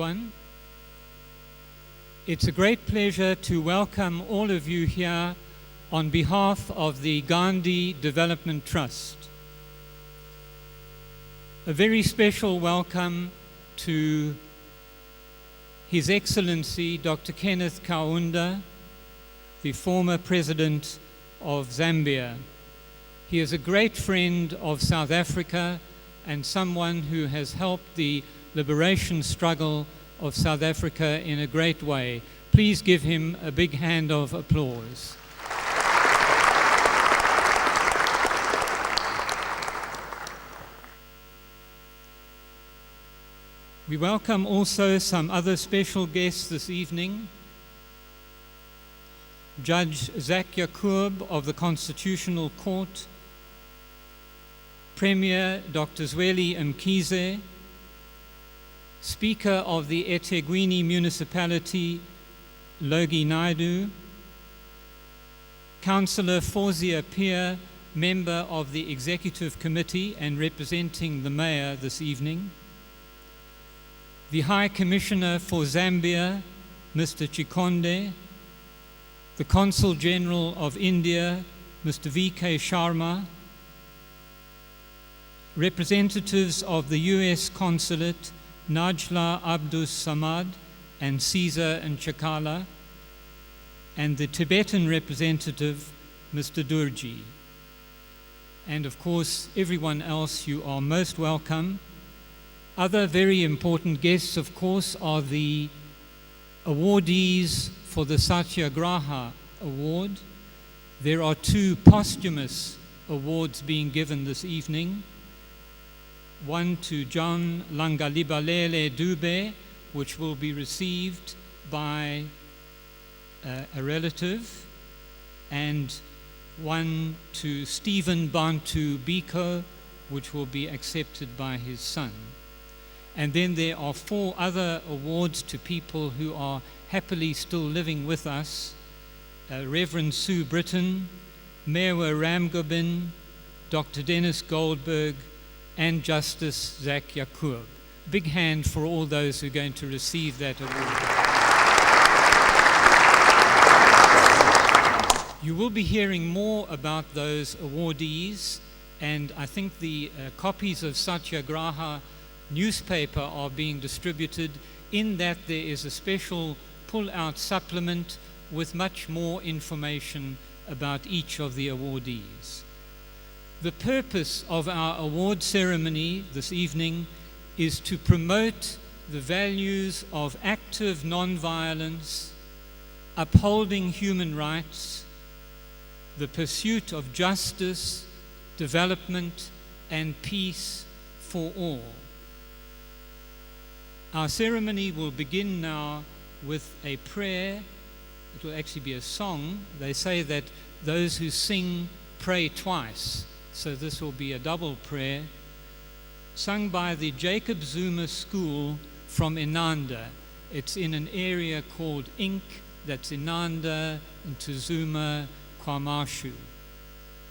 everyone. It's a great pleasure to welcome all of you here on behalf of the Gandhi Development Trust. A very special welcome to His Excellency Dr. Kenneth Kaunda, the former President of Zambia. He is a great friend of South Africa and someone who has helped the liberation struggle of South Africa in a great way. Please give him a big hand of applause. We welcome also some other special guests this evening. Judge Zak Yaqub of the Constitutional Court, Premier Dr. Zweli Mkhize, Speaker of the eThekwini Municipality, Logi Naidu, Councillor Fawzia Peer, Member of the Executive Committee and representing the Mayor this evening, the High Commissioner for Zambia, Mr. Chikonde, the Consul General of India, Mr. V.K. Sharma, representatives of the U.S. Consulate, Najla Abdus Samad and Caesar and Chakala, and the Tibetan representative, Mr. Durji. And of course, everyone else, you are most welcome. Other very important guests, of course, are the awardees for the Satyagraha Award. There are 2 posthumous awards being given this evening. One to John Langalibalele Dube, which will be received by a relative, and one to Stephen Bantu Biko, which will be accepted by his son. And then there are 4 other awards to people who are happily still living with us. Reverend Sue Britton, Mewa Ramgobin, Dr. Dennis Goldberg, and Justice Zak Yaqub. Big hand for all those who are going to receive that award. You will be hearing more about those awardees, and I think the copies of Satyagraha newspaper are being distributed. In that there is a special pull-out supplement with much more information about each of the awardees. The purpose of our award ceremony this evening is to promote the values of active non-violence, upholding human rights, the pursuit of justice, development, and peace for all. Our ceremony will begin now with a prayer. It will actually be a song. They say that those who sing pray twice. So this will be a double prayer, sung by the Jacob Zuma School from Inanda. It's in an area called Ink, that's Inanda, into Zuma, Kwamashu.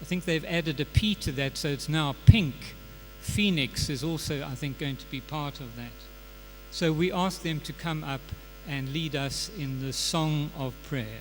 I think they've added a P to that, so it's now Pink. Phoenix is also, I think, going to be part of that. So we ask them to come up and lead us in the song of prayer.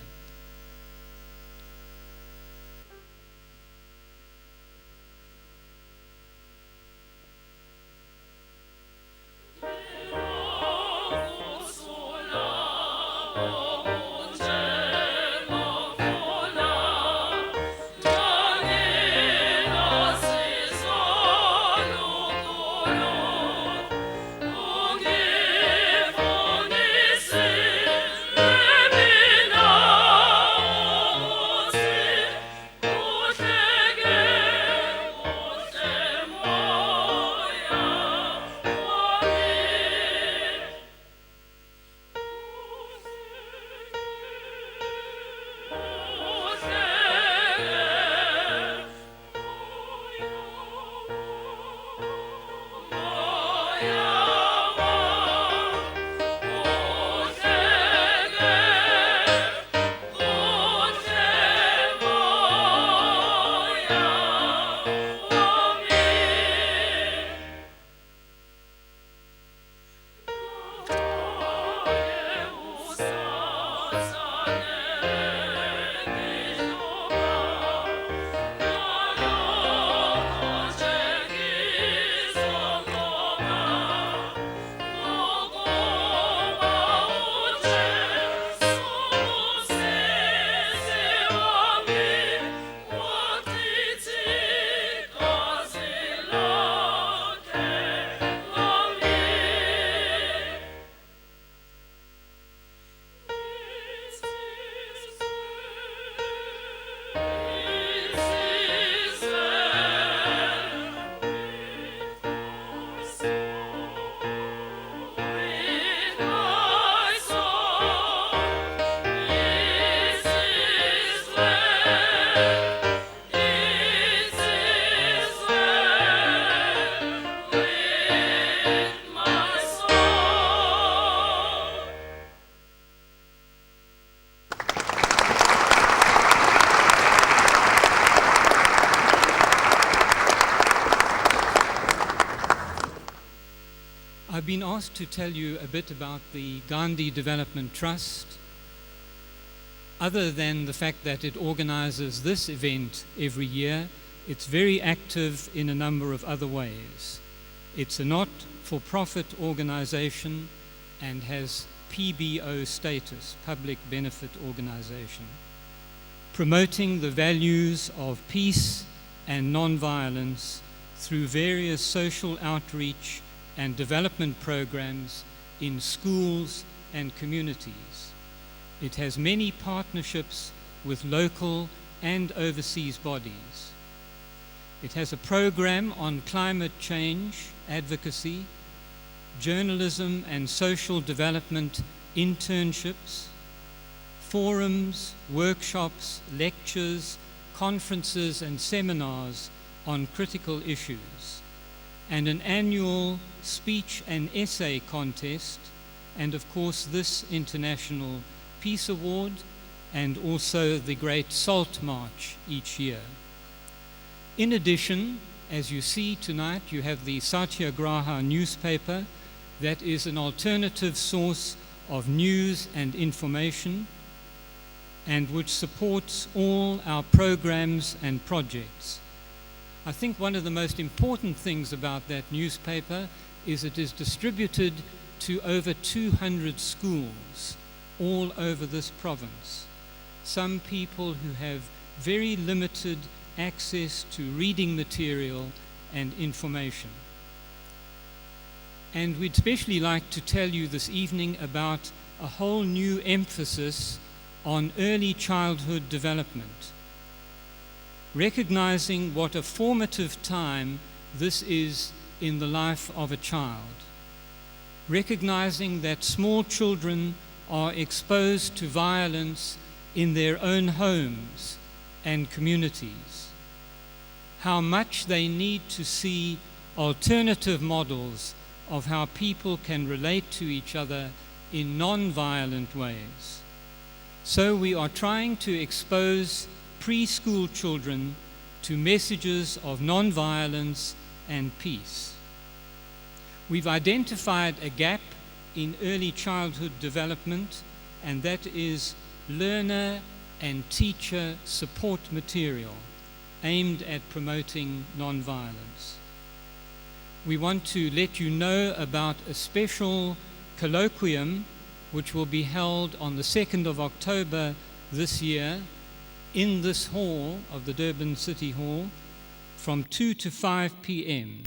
been asked to tell you a bit about the Gandhi Development Trust. Other than the fact that it organizes this event every year, it's very active in a number of other ways. It's a not-for-profit organization and has PBO status, public benefit organization, promoting the values of peace and non-violence through various social outreach and development programs in schools and communities. It has many partnerships with local and overseas bodies. It has a program on climate change advocacy, journalism and social development internships, forums, workshops, lectures, conferences and seminars on critical issues, and an annual speech and essay contest, and of course this International Peace Award, and also the Great Salt March each year. In addition, as you see tonight, you have the Satyagraha newspaper that is an alternative source of news and information and which supports all our programs and projects. I think one of the most important things about that newspaper is it is distributed to over 200 schools all over this province. Some people who have very limited access to reading material and information. And we'd especially like to tell you this evening about a whole new emphasis on early childhood development, recognizing what a formative time this is in the life of a child, recognizing that small children are exposed to violence in their own homes and communities, how much they need to see alternative models of how people can relate to each other in non-violent ways. So we are trying to expose preschool children to messages of non-violence and peace. We've identified a gap in early childhood development, and that is learner and teacher support material aimed at promoting non-violence. We want to let you know about a special colloquium which will be held on the 2nd of October this year in this hall of the Durban City Hall from 2 to 5 p.m.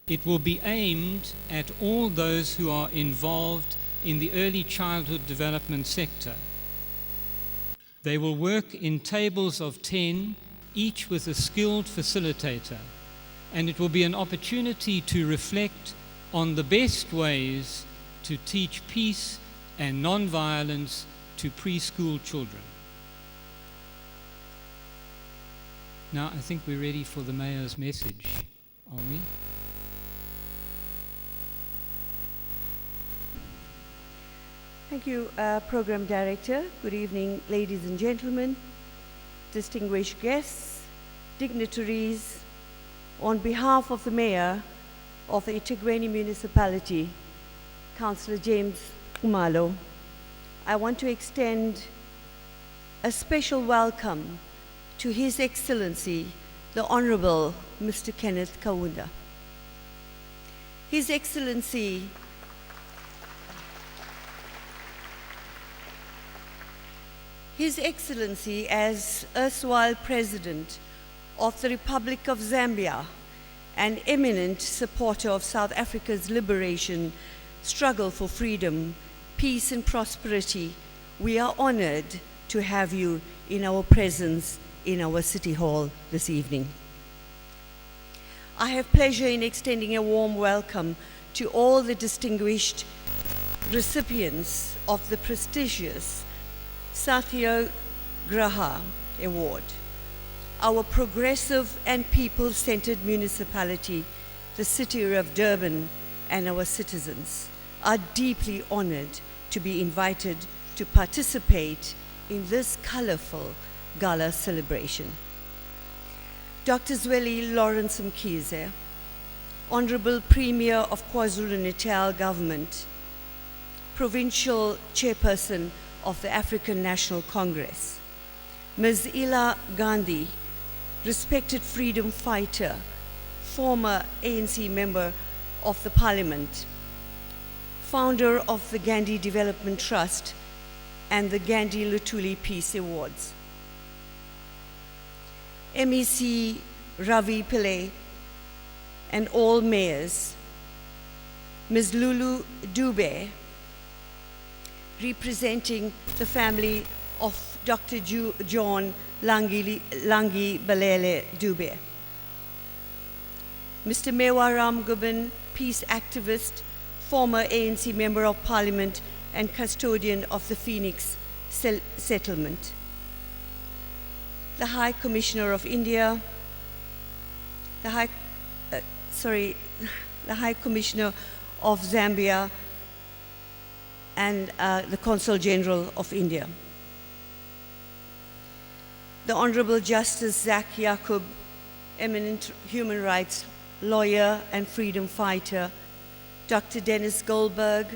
It will be aimed at all those who are involved in the early childhood development sector. They will work in tables of 10, each with a skilled facilitator, and it will be an opportunity to reflect on the best ways to teach peace and non-violence to preschool children. Now, I think we're ready for the Mayor's message, are we? Thank you, Program Director. Good evening, ladies and gentlemen, distinguished guests, dignitaries. On behalf of the Mayor of the eThekwini Municipality, Councillor James Umalo, I want to extend a special welcome to His Excellency, the Honorable Mr. Kenneth Kaunda. His Excellency as erstwhile President of the Republic of Zambia, an eminent supporter of South Africa's liberation, struggle for freedom, peace and prosperity, we are honored to have you in our presence in our City Hall this evening. I have pleasure in extending a warm welcome to all the distinguished recipients of the prestigious Satyagraha Award. Our progressive and people-centered municipality, the city of Durban, and our citizens are deeply honored to be invited to participate in this colorful gala celebration. Dr. Zweli Lawrence Mkhize, Honorable Premier of KwaZulu-Natal Government, Provincial Chairperson of the African National Congress, Ms. Ila Gandhi, respected freedom fighter, former ANC member of the Parliament, founder of the Gandhi Development Trust and the Gandhi Luthuli Peace Awards. MEC Ravi Pillai and all mayors, Ms. Lulu Dube, representing the family of Dr. John Langi Balele Dube, Mr. Mewaram Gubin, peace activist, former ANC Member of Parliament and custodian of the Phoenix settlement, the High Commissioner of India, the High Commissioner of Zambia, and the Consul General of India. The Honorable Justice Zach Yaqub, eminent human rights lawyer and freedom fighter, Dr. Dennis Goldberg,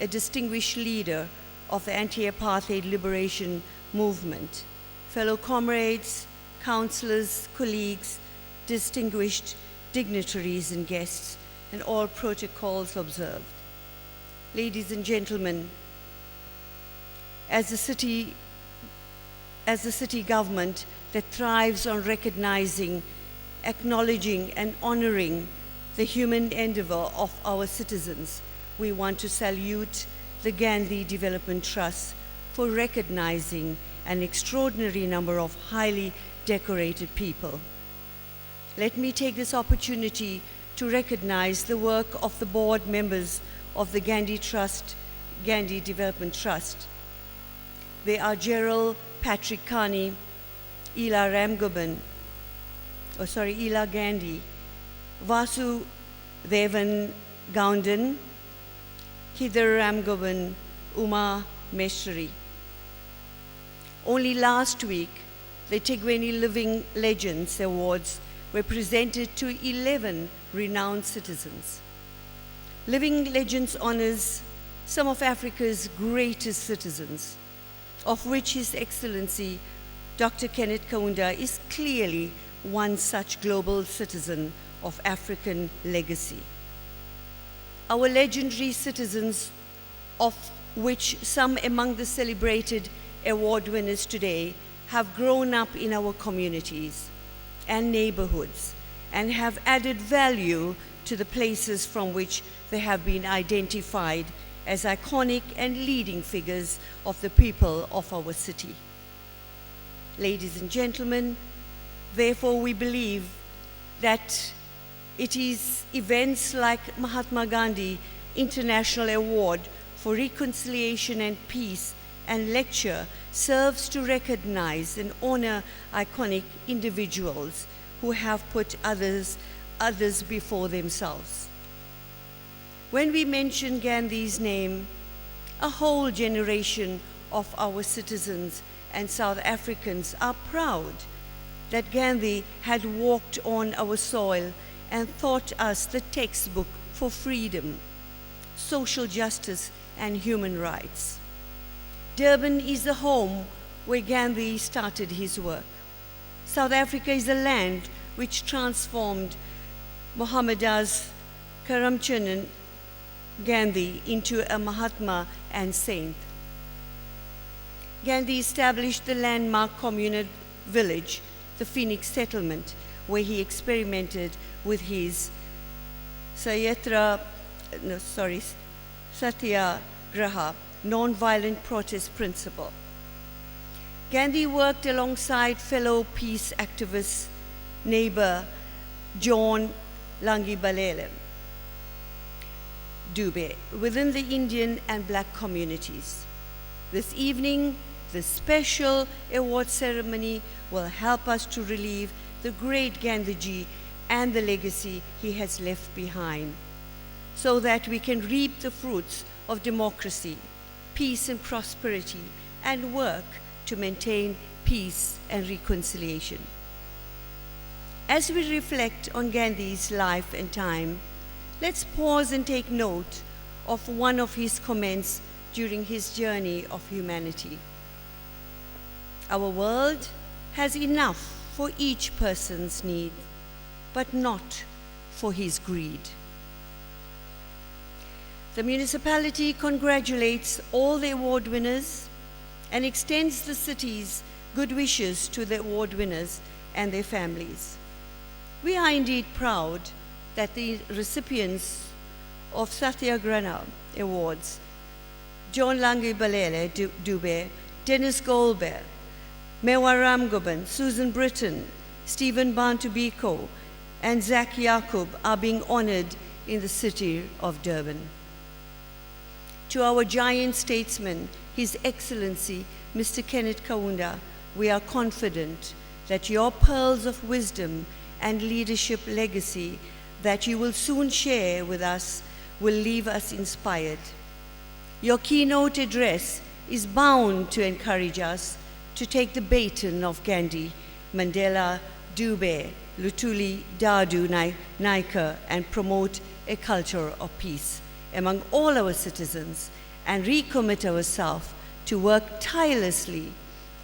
a distinguished leader of the anti-apartheid liberation movement, fellow comrades, counselors, colleagues, distinguished dignitaries and guests, and all protocols observed. Ladies and gentlemen, as the city government that thrives on recognizing, acknowledging, and honoring the human endeavor of our citizens, we want to salute the Gandhi Development Trust for recognizing an extraordinary number of highly decorated people. Let me take this opportunity to recognize the work of the board members of the Gandhi Development Trust. They are Gerald Patrick Carney, Ila Gandhi, Vasu Devan Goundan, Kidar Ramgoban, Uma Meshri. Only last week, the Tigweni Living Legends Awards were presented to 11 renowned citizens. Living Legends honors some of Africa's greatest citizens, of which His Excellency Dr. Kenneth Kaunda is clearly one such global citizen of African legacy. Our legendary citizens, of which some among the celebrated award winners today have grown up in our communities and neighborhoods and have added value to the places from which they have been identified as iconic and leading figures of the people of our city. Ladies and gentlemen, therefore we believe that it is events like Mahatma Gandhi International Award for Reconciliation and Peace and lecture serves to recognize and honor iconic individuals who have put others before themselves. When we mention Gandhi's name, a whole generation of our citizens and South Africans are proud that Gandhi had walked on our soil and taught us the textbook for freedom, social justice, and human rights. Durban is the home where Gandhi started his work. South Africa is a land which transformed Mohammedas Karamchand Gandhi into a Mahatma and saint. Gandhi established the landmark communal village, the Phoenix settlement, where he experimented with his Satyagraha, non-violent protest principle. Gandhi worked alongside fellow peace activist neighbor John Langi Balele Dube within the Indian and Black communities. This evening, the special award ceremony will help us to relive the great Gandhiji and the legacy he has left behind, so that we can reap the fruits of democracy, peace and prosperity, and work to maintain peace and reconciliation. As we reflect on Gandhi's life and time, let's pause and take note of one of his comments during his journey of humanity. Our world has enough for each person's need, but not for his greed. The municipality congratulates all the award winners and extends the city's good wishes to the award winners and their families. We are indeed proud that the recipients of Satyagraha Awards, John Langi Balele Dubé, Dennis Goldberg, Mewa Ramgoban, Susan Britton, Stephen Bantubiko, and Zach Yakub are being honored in the city of Durban. To our giant statesman, His Excellency, Mr. Kenneth Kaunda, we are confident that your pearls of wisdom and leadership legacy that you will soon share with us will leave us inspired. Your keynote address is bound to encourage us to take the baton of Gandhi, Mandela, Dubé, Lutuli, Dadu, Naika, and promote a culture of peace among all our citizens and recommit ourselves to work tirelessly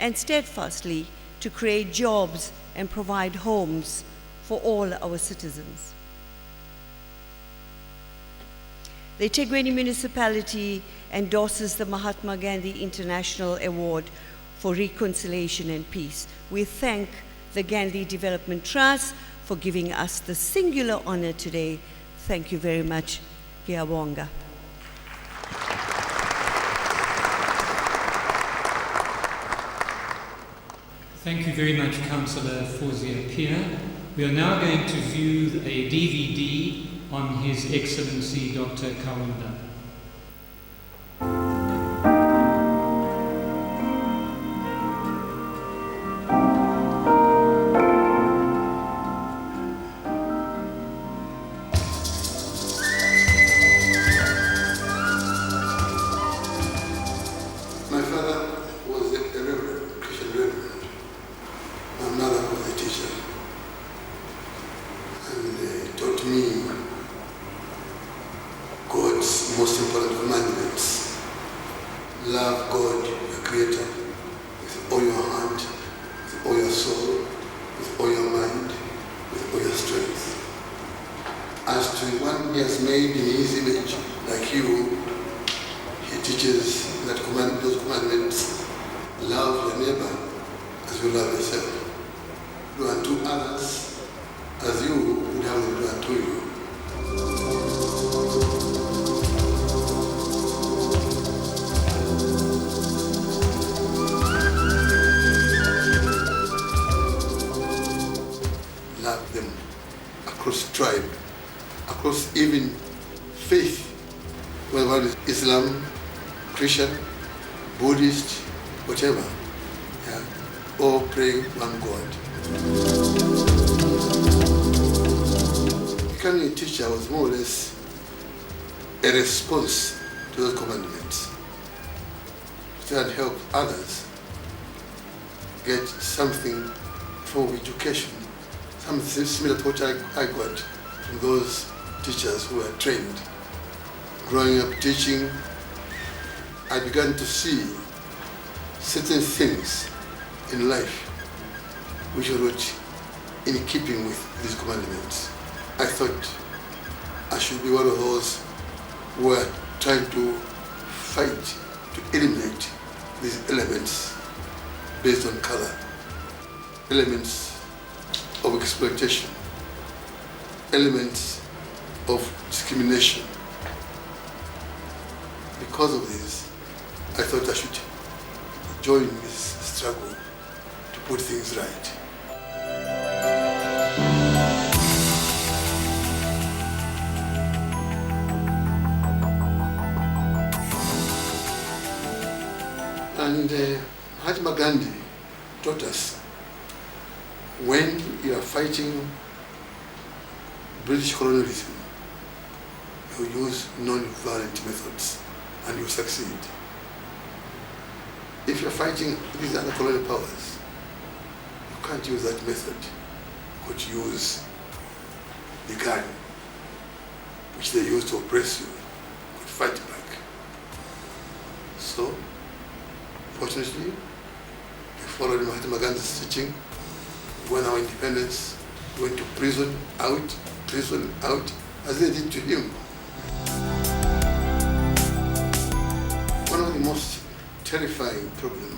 and steadfastly to create jobs and provide homes for all our citizens. The Tegweni municipality endorses the Mahatma Gandhi International Award for Reconciliation and Peace. We thank the Gandhi Development Trust for giving us the singular honor today. Thank you very much. Ngiyabonga. Thank you very much, Councillor Fawzia Pia. We are now going to view a DVD on His Excellency Dr. Kaunda. My father was a reverend, Christian reverend. My mother was a teacher. And they taught me God's most important commandments. Love God, your Creator, with all your heart, with all your soul, with all your mind, with all your strength. As to one He has made in His image, like you, He teaches that those commandments: love your neighbor as you love yourself. Do unto others as you would have them do unto you. Love them across tribe, across even faith, whether it is Islam, Christian, Buddhist, whatever, yeah, all praying one God. Becoming a teacher was more or less a response to those commandments, to try and help others get something from education, something similar to what I got from those teachers who were trained. Growing up teaching, I began to see certain things in life which were not in keeping with these commandments. I thought I should be one of those who are trying to fight to eliminate these elements based on color, elements of exploitation, elements of discrimination. Because of this, I thought I should join this struggle to put things right. And Mahatma Gandhi taught us, when you are fighting British colonialism, you use non-violent methods and you succeed. If you're fighting these other colonial powers, you can't use that method. You could use the gun. which they used to oppress you, could fight back. So, fortunately, we followed Mahatma Gandhi's teaching. We won our independence, we went to prison, out, as they did to him. One of the most terrifying problems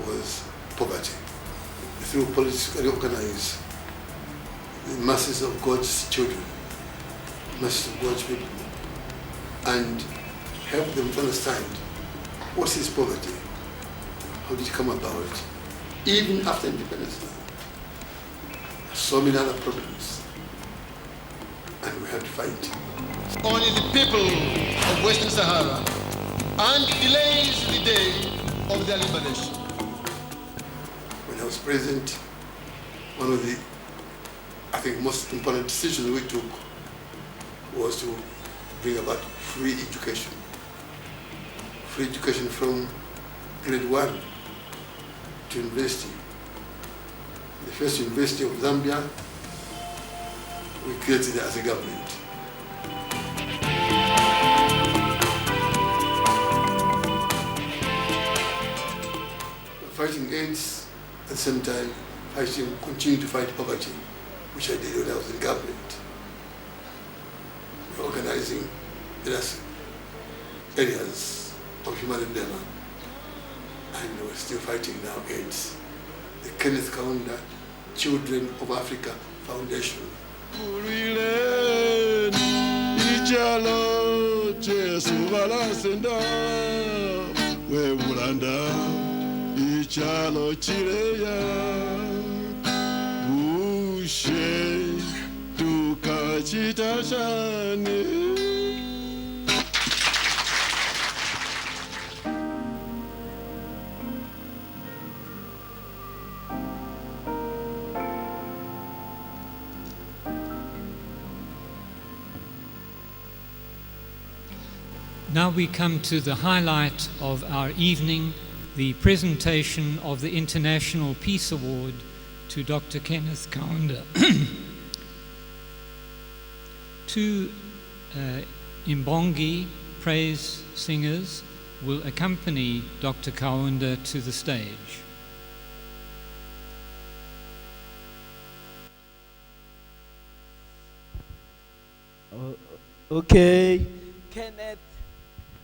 was poverty. Through politically organize the masses of God's children, masses of God's people, and help them to understand what is poverty, how did it come about, even after independence. So many other problems, and we had to fight. Only the people of Western Sahara, and delays the day of their liberation. When I was president, one of the, I think, most important decisions we took was to bring about free education. Free education from grade 1 to university. The first university of Zambia, we created as a government. Fighting AIDS, at the same time, continue to fight poverty, which I did when I was in government. We're organizing various areas of human endeavor, and we're still fighting now AIDS. The Kenneth Kaunda Children of Africa Foundation. Ichalo chireya ushe tukachitashane. Now we come to the highlight of our evening, the presentation of the International Peace Award to Dr. Kenneth Kaunda. Two Imbongi praise singers will accompany Dr. Kaunda to the stage. Okay, Kenneth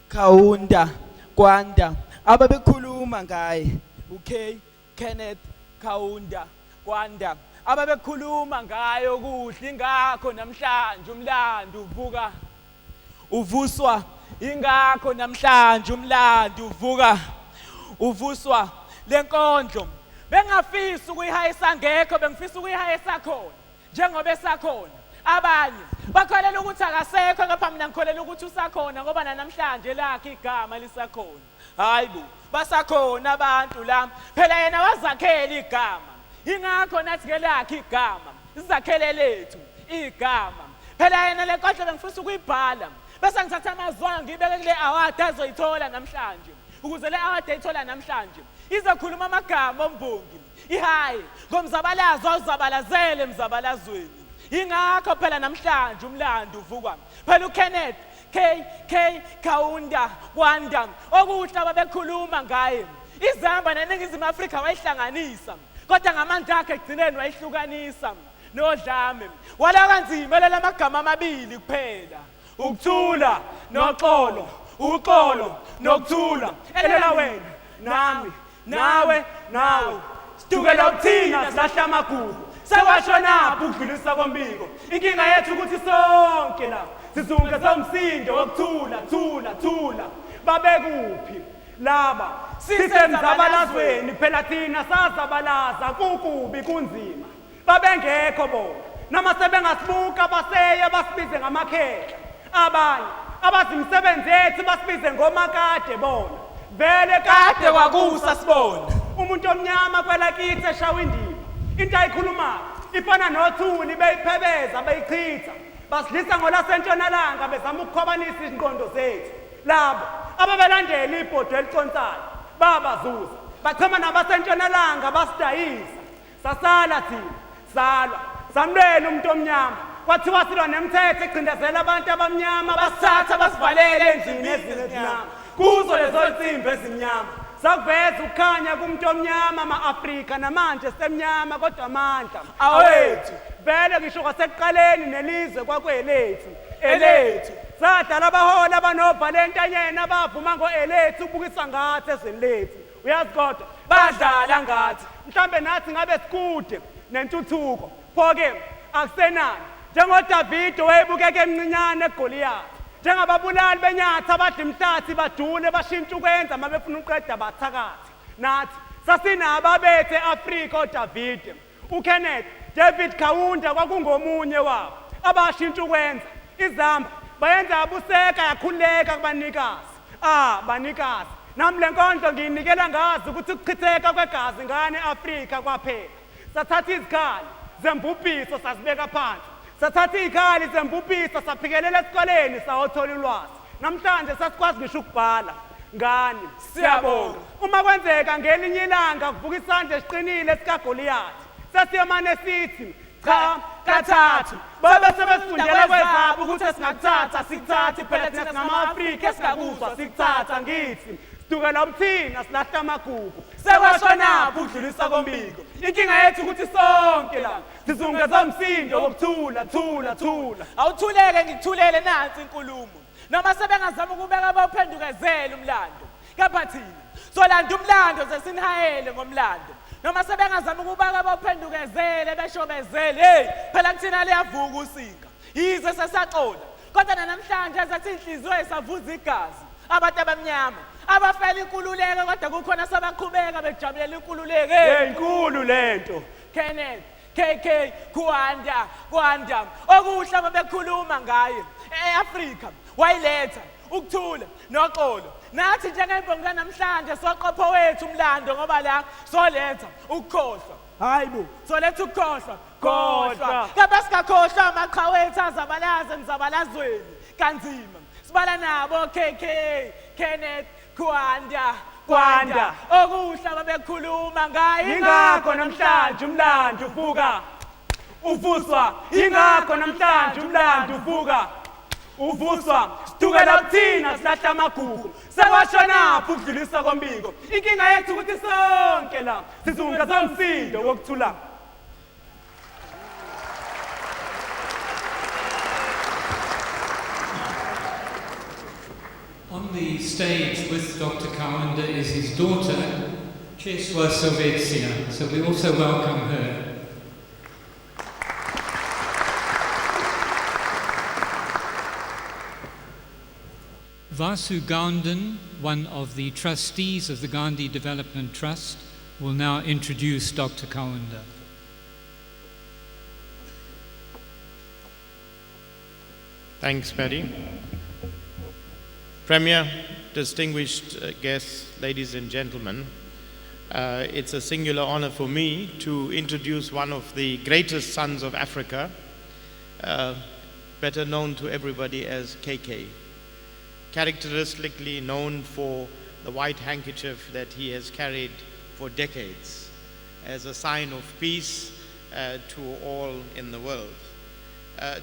Kaunda Kwanda ababekhuluma ngaye. Okay, Kenneth Kaunda Kwanda ababekhuluma ngaye okuhle, ingakho namhlanje umlando uvuka uvuswa, ingakho namhlanje umlando uvuka uvuswa. Lenkondlo bengafisa ukuyihayisa ngekho, bengifisa ukuyihayisa khona njengoba esakhona. Abanye bakholela ukuthi akasekho, ngapha mina ngikholela ukuthi usakhona ngoba namhlanje lakhe igama lisakhona. Hayibo, basakhona abantu la, phela yena wazakhela igama, ingakho nathi ke lakhe igama, sizakhele lethu igama. Phela yena lenkondlo bengifisa ukuyibhala, bese ngithatha amazwana ngibeke kule award azoyithola namhlanje, ukuze le award ayithola namhlanje izokhuluma amagama ombongi. Ihayi ngomzabalazo awuzabalazele emzabalazweni, ingakho phela namhlanje umlando uvukwa. Phela uKenneth K Kaunda Kwanda okuhle ababekhuluma ngaye, iZambia neNingizimu Afrika wayihlanganisa, kodwa ngamandla akhe egcineni wayihlukanisa. Nodlame wala kanzima lela magama amabili kuphela, ukuthula noxolo, uxolo nokuthula. Elela wena nami nawe sidukela ukuthina silahla amagugu, sewashonaphi ukudlulisa kombiko. Inkinga yethu ukuthi sonke la sizunge somsindo wokuthula. Babekuphi laba? Sisemzabalazweni phela thina sazabalaza, kukubi kunzima. Babengekho bona, noma sebengasibuka baseye basibize ngamakhehla. Abanye abazi imisebenzi yethu basibize ngomakade bona. Vele kade kwakusa sibona umuntu omnyama kwelakithi eshawa indima. Into ayikhulumayo ifana nothuli beyiphebeza beyichitha, basidlisa ngolasentshonalanga bezama ukukhwabanisa izinqondo zethu. Labo ababelandela ibhodwe eliconsayo babazuza, bachema nabasentshonalanga basidayisa. Sasala thina salwa samlwela umuntu omnyama, kwathiwa silwa nemithetho egcindezela abantu abamnyama basithatha basivalele endlini ezimnyama kuzo lezo nsimbi ezimnyama sakuveza ukukhanya kumuntu omnyama ama-Afrika namanje semnyama kodwa amandla awethu vele ngisho kwasekuqaleni nelizwe kwakwelethu elethu sadala abaholi abanobhala entanyeni abavuma ngo-elethu ukubukisa ngathi ezweni lethu uyazi kodwa badlala ngathi mhlambe nathi ngabe sikude nentuthuko pho-ke akusenani njengoDavide wayebukeka emncinyane eGoliyathi njengababulali benyathi abadla imhlathi badule bashintsha ukwenza uma befuna uqeda bathakathi nathi sasinabo abethu e-Afrika oDavide uKenneth David Kaunda kwakungomunye wabo abashintsha ukwenza izamba bayenza abuseka yakhuleka kubanikazi banikazi nami le nkondlo ngiyinikela ngazi ukuthi ukuchitheka kwegazi ngane e-Afrika kwaphela sathatha izikhali zembubhiso sazibeka phansi sathatha izikhali zembubhiso saphikelela esikoleni sawothola ulwazi namhlanje sasikwazi ngisho ukubhala ngani siyabonga uma kwenzeka ngelinye ilanga kuvuka isandla esiqinile sikaGoliyathi sasiyamane sithi cha kathathu babe sebesifundela kwezabo ukuthi singakuthatha sikuthathi phela thina singama-Afrika esingakuzwa sikuthatha ngithi sidukela ubuthina silahla amagugu sekwashonapho ukudlulisa kombiko inkinga yethu ukuthi sonke la sizungeza umsindo wokuthula thula awuthuleke ngikuthulele nansi inkulumo noma sebengazama ukubeka bawuphendukezele umlando kepha thina solanda umlando sesinihayele ngomlando noma sebengazama ukubaka bawuphendukezele beshobezele hey phela kuthina liyavuka usinga yize sesaxola kodwa namhlanje ezathi inhliziyo esavuza igazi abantu abamnyama abafela inkululeko kodwa kukhona sabaqhubeka bejabulela inkululeko hey inkulu lento Kenneth KK Kwanda okuhle bebekhuluma ngaye eAfrika wayiletha ukuthula noxolo nathi njengembonga namhlanje soqopho wethu umlando ngoba la soletha ukukhohlwa hayibo soletha ukukhohlwa kepha singakhohlwa amaqhawethu azabalaza emzabalazweni kanzima sibala nabo KK Kenneth Kwanda okuhle bebekhuluma ngaye ingakho namhlanje umlando uvuka uvuswa ingakho namhlanje umlando uvuka uvuswa sidukela kuthina silahla amagugu sekwashonapho ukudlulisa kombiko inkinga yethu ukuthi sonke la sizungeza umsindo wokuthula On the stage with Dr. Kaunda is his daughter, Cheswa Silvetsia, so we also welcome her. Vasu Goundan, one of the trustees of the Gandhi Development Trust, will now introduce Dr. Kaunda. Thanks, Paddy. Premier, distinguished guests, ladies and gentlemen, it's a singular honor for me to introduce one of the greatest sons of Africa, better known to everybody as KK, characteristically known for the white handkerchief that he has carried for decades as a sign of peace to all in the world.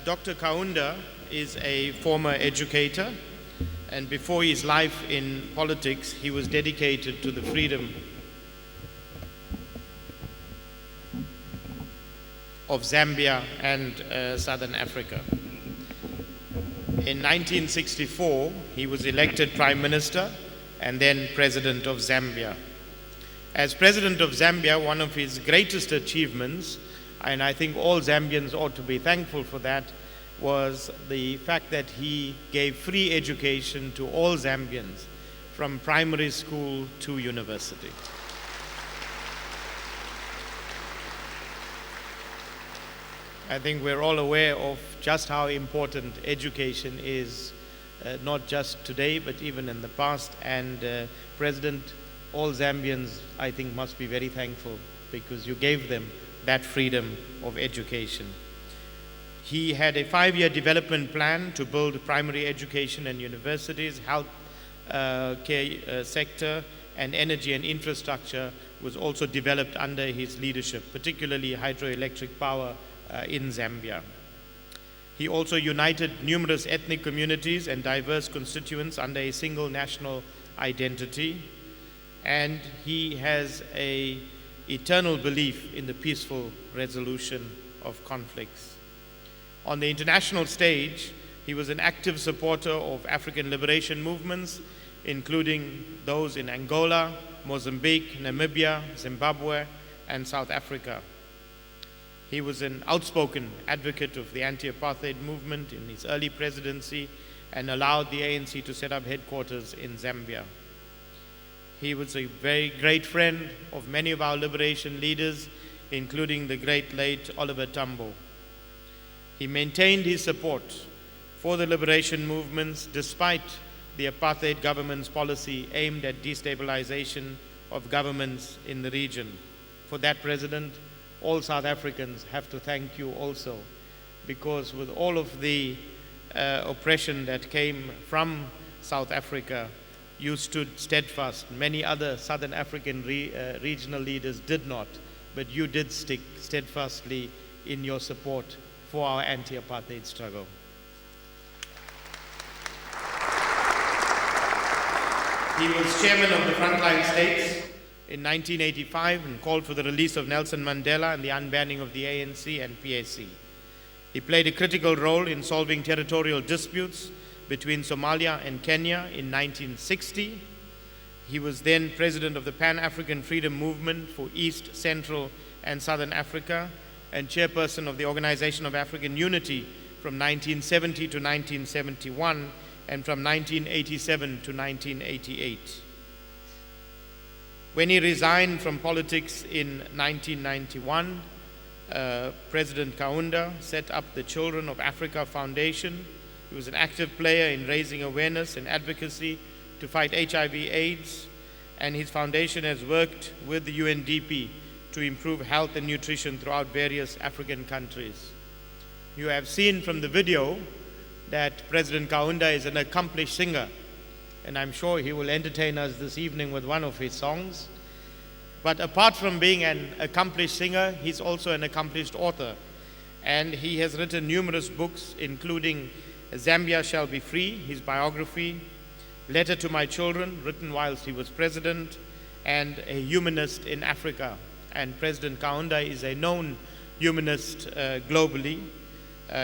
Dr. Kaunda is a former educator, and before his life in politics, he was dedicated to the freedom of Zambia and Southern Africa. In 1964, he was elected Prime Minister and then President of Zambia. As President of Zambia, one of his greatest achievements, and I think all Zambians ought to be thankful for that, was the fact that he gave free education to all Zambians from primary school to university. I think we're all aware of just how important education is, not just today, but even in the past. And President, all Zambians, I think, must be very thankful because you gave them that freedom of education. He had a 5-year development plan to build primary education and universities, health care sector, and energy and infrastructure was also developed under his leadership, particularly hydroelectric power in Zambia. He also united numerous ethnic communities and diverse constituents under a single national identity, and he has an eternal belief in the peaceful resolution of conflicts. On the international stage, he was an active supporter of African liberation movements, including those in Angola, Mozambique, Namibia, Zimbabwe, and South Africa. He was an outspoken advocate of the anti-apartheid movement in his early presidency and allowed the ANC to set up headquarters in Zambia. He was a very great friend of many of our liberation leaders, including the great late Oliver Tambo. He maintained his support for the liberation movements despite the apartheid government's policy aimed at destabilization of governments in the region. For that, President, all South Africans have to thank you also, because with all of the oppression that came from South Africa, you stood steadfast. Many other Southern African regional leaders did not, but you did stick steadfastly in your support for our anti-apartheid struggle. He was chairman of the Frontline States in 1985 and called for the release of Nelson Mandela and the unbanning of the ANC and PAC. He played a critical role in solving territorial disputes between Somalia and Kenya in 1960. He was then president of the Pan-African Freedom Movement for East, Central, and Southern Africa, and chairperson of the Organization of African Unity from 1970 to 1971, and from 1987 to 1988. When he resigned from politics in 1991, President Kaunda set up the Children of Africa Foundation. He was an active player in raising awareness and advocacy to fight HIV/AIDS, and his foundation has worked with the UNDP to improve health and nutrition throughout various African countries. You have seen from the video that President Kaunda is an accomplished singer, and I'm sure he will entertain us this evening with one of his songs. But apart from being an accomplished singer, he's also an accomplished author, and he has written numerous books, including Zambia Shall Be Free, his biography, Letter to My Children, written whilst he was president, and A Humanist in Africa. And President Kaunda is a known humanist globally.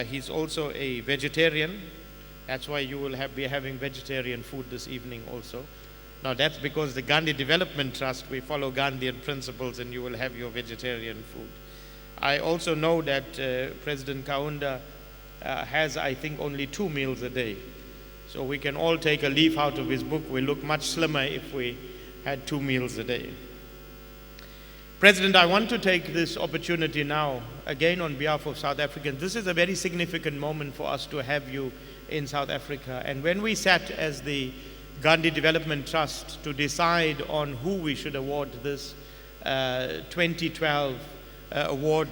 He's also a vegetarian. That's why you will be having vegetarian food this evening also. Now that's because the Gandhi Development Trust, we follow Gandhian principles, and you will have your vegetarian food. I also know that President Kaunda has, I think, only 2 meals a day. So we can all take a leaf out of his book. We look much slimmer if we had 2 meals a day. President, I want to take this opportunity now, again on behalf of South Africans. This is a very significant moment for us to have you in South Africa. And when we sat as the Gandhi Development Trust to decide on who we should award this 2012 award,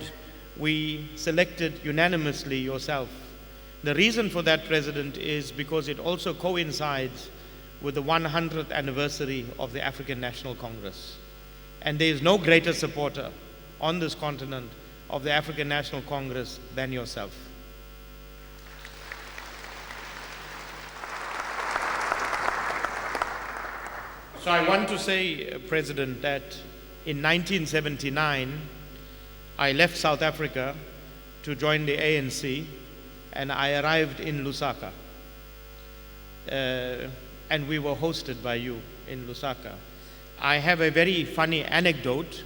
we selected unanimously yourself. The reason for that, President, is because it also coincides with the 100th anniversary of the African National Congress. And there is no greater supporter on this continent of the African National Congress than yourself. So I want to say, President, that in 1979, I left South Africa to join the ANC, and I arrived in Lusaka. And we were hosted by you in Lusaka. I have a very funny anecdote.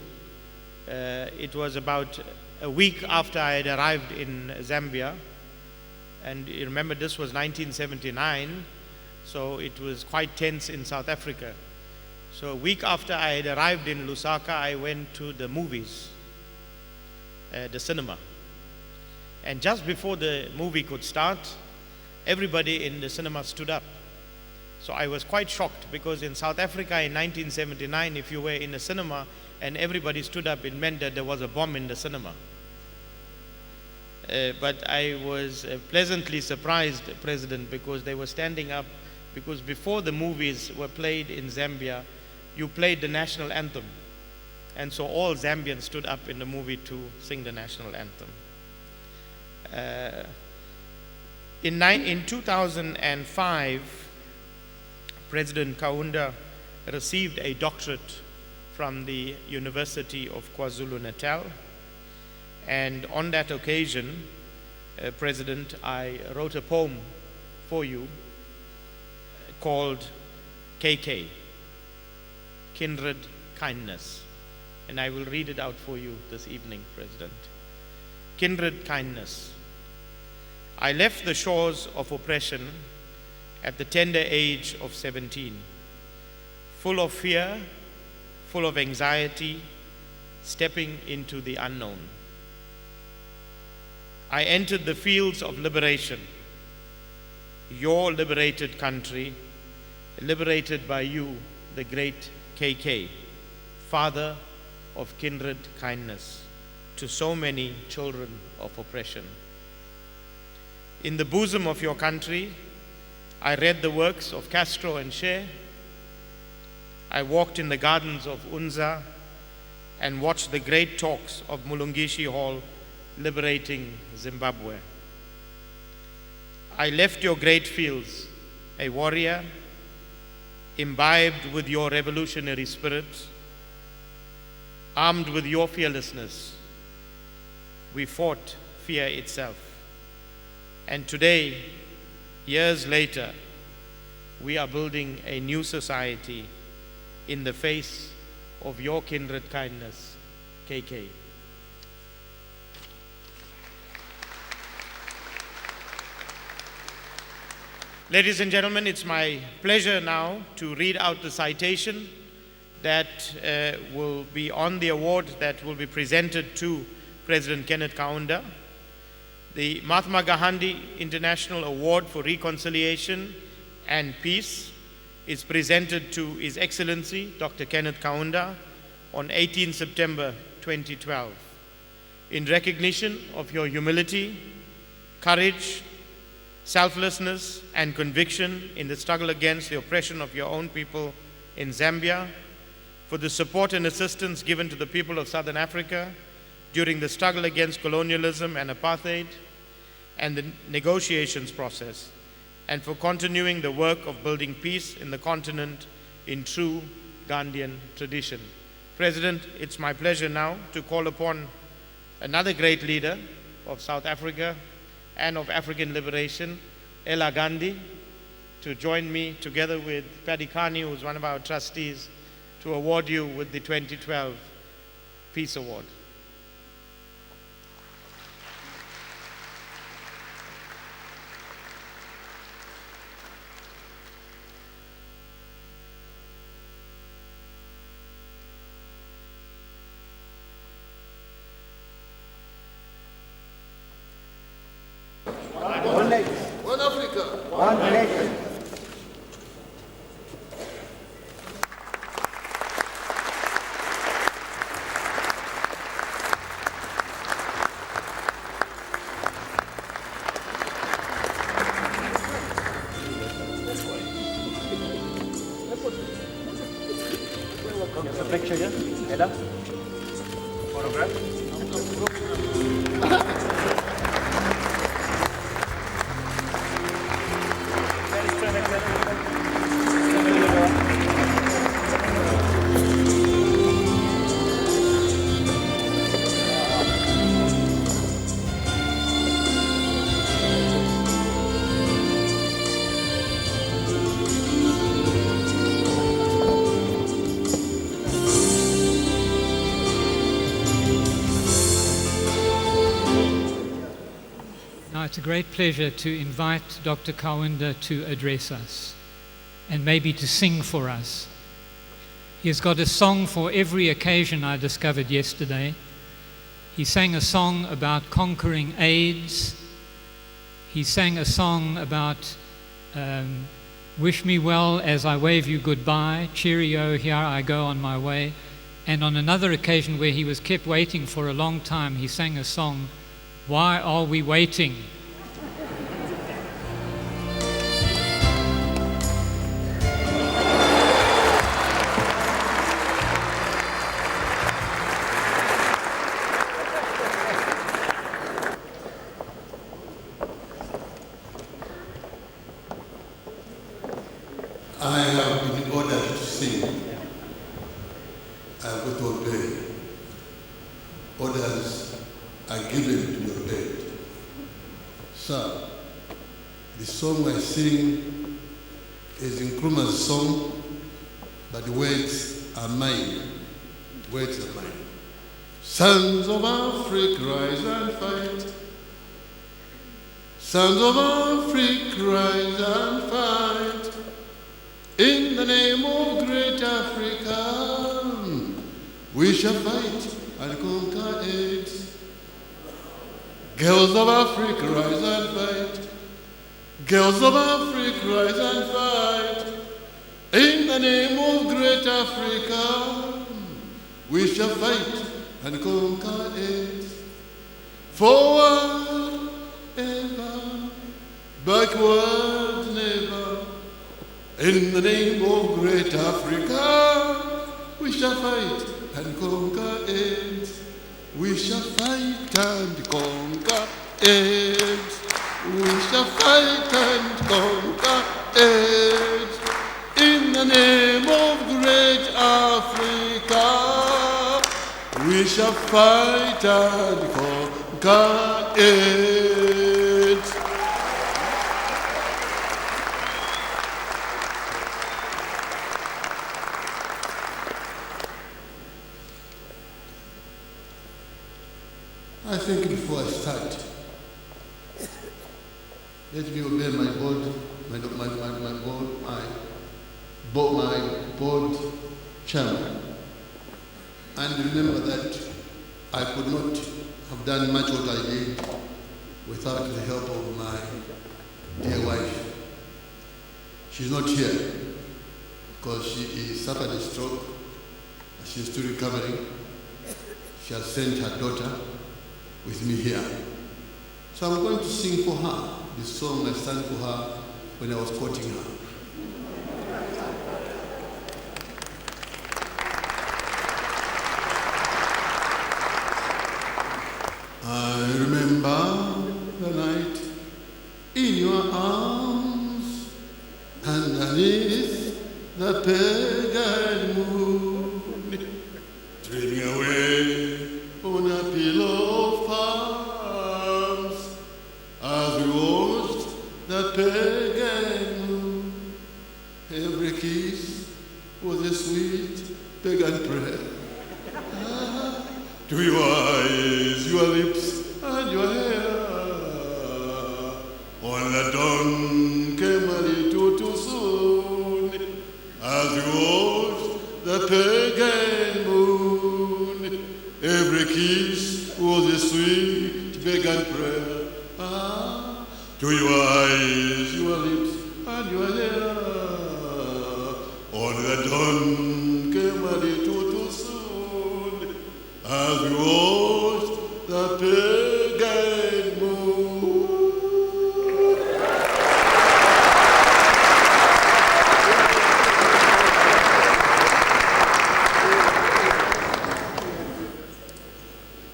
It was about a week after I had arrived in Zambia, and you remember this was 1979, so it was quite tense in South Africa. So a week after I had arrived in Lusaka, I went to the movies, the cinema. And just before the movie could start, everybody in the cinema stood up. So I was quite shocked, because in South Africa in 1979, if you were in a cinema and everybody stood up, it meant that there was a bomb in the cinema. But I was pleasantly surprised, President, because they were standing up, because before the movies were played in Zambia, you played the national anthem. And so all Zambians stood up in the movie to sing the national anthem. In 2005, President Kaunda received a doctorate from the University of KwaZulu-Natal. And on that occasion, President, I wrote a poem for you called KK, Kindred Kindness. And I will read it out for you this evening, President. Kindred kindness. I left the shores of oppression at the tender age of 17, full of fear, full of anxiety, stepping into the unknown. I entered the fields of liberation, your liberated country, liberated by you, the great KK, father of kindred kindness to so many children of oppression. In the bosom of your country, I read the works of Castro and Che. I walked in the gardens of Unza and watched the great talks of Mulungishi Hall liberating Zimbabwe. I left your great fields, a warrior, imbibed with your revolutionary spirit, armed with your fearlessness. We fought fear itself. And today, years later, we are building a new society in the face of your kindred kindness, KK. Ladies and gentlemen, it's my pleasure now to read out the citation that will be on the award that will be presented to President Kenneth Kaunda. The Mahatma Gandhi International Award for Reconciliation and Peace is presented to His Excellency Dr. Kenneth Kaunda on 18 September 2012. In recognition of your humility, courage, selflessness, and conviction in the struggle against the oppression of your own people in Zambia, for the support and assistance given to the people of Southern Africa during the struggle against colonialism and apartheid and the negotiations process, and for continuing the work of building peace in the continent in true Gandhian tradition. President, it's my pleasure now to call upon another great leader of South Africa and of African liberation, Ella Gandhi, to join me together with Paddy Carney, who's one of our trustees, to award you with the 2012 Peace Award. One Africa. One nation. There's a picture here. Ella. Photograph. Now, it's a great pleasure to invite Dr. Kaunda to address us and maybe to sing for us. He has got a song for every occasion, I discovered yesterday. He sang a song about conquering AIDS. He sang a song about wish me well as I wave you goodbye, cheerio, here I go on my way. And on another occasion where he was kept waiting for a long time, he sang a song, Why Are We Waiting? I've got to obey. Orders are given to be obeyed. Sir, the song I sing is Nkrumah's song, but the words are mine. Words are mine. Sons of Africa, rise and fight. Sons of Africa, rise and fight. In the name of great Africa, we shall fight and conquer it. Girls of Africa, rise and fight. Girls of Africa, rise and fight. In the name of great Africa, we shall fight and conquer it. Forward ever, backward never. In the name of great Africa, we shall fight and conquer it. We shall fight and conquer it. We shall fight and conquer it. In the name of great Africa, we shall fight and conquer it. I think before I start, let me obey my board, my board chairman, and remember that I could not have done much what I did without the help of my dear wife. She's not here because she suffered a stroke. She's still recovering. She has sent her daughter with me here. So I'm going to sing for her the song I sang for her when I was quoting her. I remember the night in your arms, underneath the pagan moon, dreaming away on a pillow of palms, as we watched the pagan moon. Every kiss was a sweet pagan prayer. To your eyes, your lips, and your hair. On the dawn came a little too soon, as we watched the pagan moon. Every kiss was a sweet pagan prayer. To your eyes, your lips, and your hair. On the dawn came a little too soon, as we watched the pagan moon.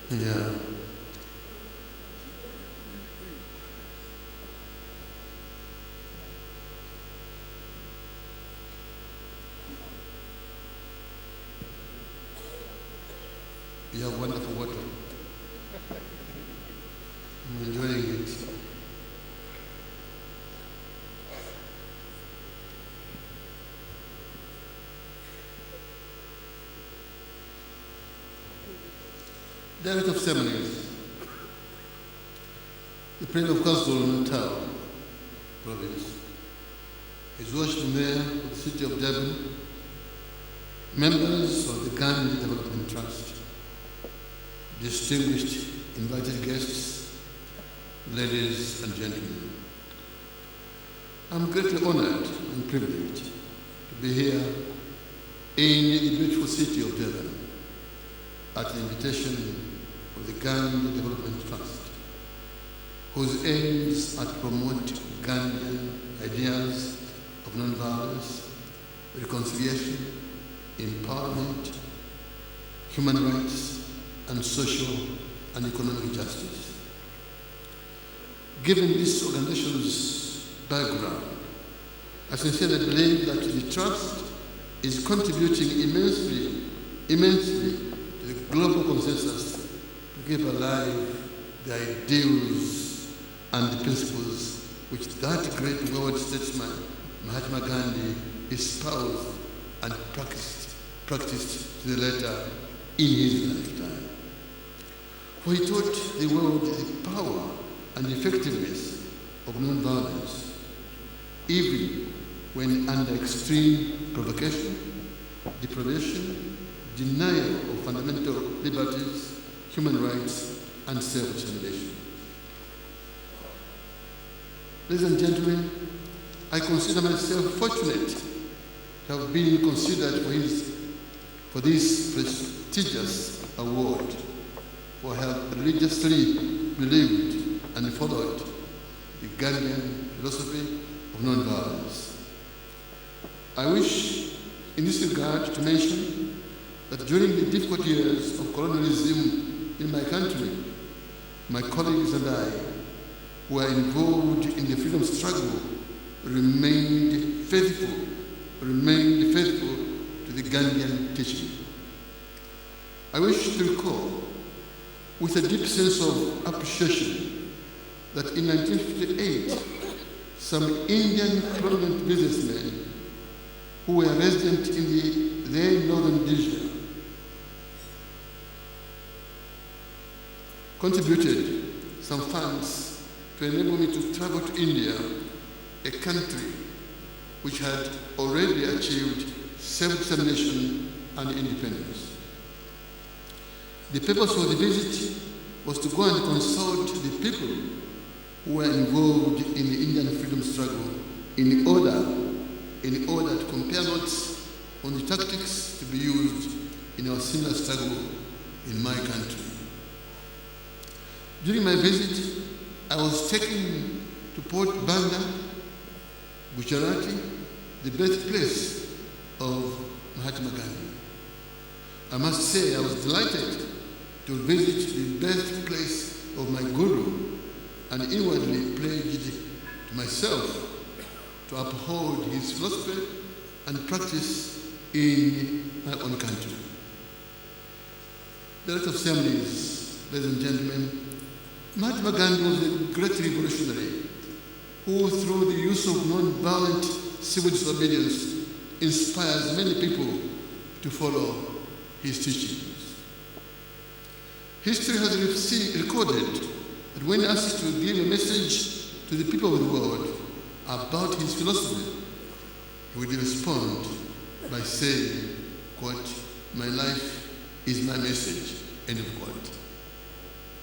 Yeah. You have wonderful water. I'm enjoying it. Director of Seminaries, the President of Council of Natal Province, His Worship Mayor of the City of Durban, members of the Gdt Development Trust, distinguished invited guests, ladies and gentlemen. I'm greatly honored and privileged to be here in the beautiful city of Durban at the invitation of the Ghandhi Development Trust, whose aims are to promote Gandhian ideas of non-violence, reconciliation, empowerment, human rights, and social and economic justice. Given this organization's background, I sincerely believe that the Trust is contributing immensely immensely to the global consensus to keep alive the ideals and the principles which that great world statesman, Mahatma Gandhi, espoused and practiced to the letter in his lifetime. For he taught the world the power and effectiveness of non-violence, even when under extreme provocation, deprivation, denial of fundamental liberties, human rights, and self-determination. Ladies and gentlemen, I consider myself fortunate to have been considered for this prestigious award, for I have religiously believed and followed the Gandhian philosophy of non-violence. I wish in this regard to mention that during the difficult years of colonialism in my country, my colleagues and I who were involved in the freedom struggle remained faithful to the Gandhian teaching. I wish to recall with a deep sense of appreciation that in 1958, some Indian prominent businessmen who were resident in the then northern Asia contributed some funds to enable me to travel to India, a country which had already achieved self-determination and independence. The purpose of the visit was to go and consult the people who were involved in the Indian freedom struggle in order to compare notes on the tactics to be used in our similar struggle in my country. During my visit, I was taken to Port Banda, Gujarati, the birthplace of Mahatma Gandhi. I must say I was delighted to visit the birthplace of my guru and inwardly pledged to myself to uphold his philosophy and practice in my own country. Director of Assemblies, ladies and gentlemen, Mahatma Gandhi was a great revolutionary who, through the use of non-violent civil disobedience, inspires many people to follow his teachings. History has recorded that when asked to give a message to the people of the world about his philosophy, he would respond by saying, quote, "My life is my message," end of quote.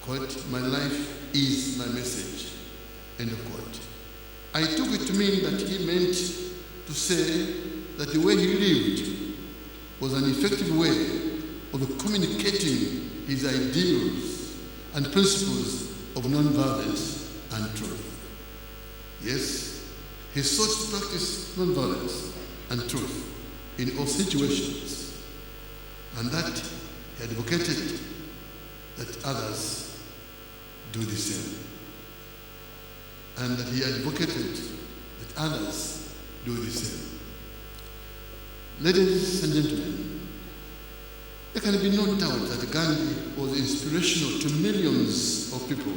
Quote, "My life is my message," end of quote. I took it to mean that he meant to say that the way he lived was an effective way of communicating his ideals and principles of non-violence and truth. Yes, he sought to practice non-violence and truth in all situations, and that he advocated that others do the same, and that he advocated that others do the same. Ladies and gentlemen, there can be no doubt that Gandhi was inspirational to millions of people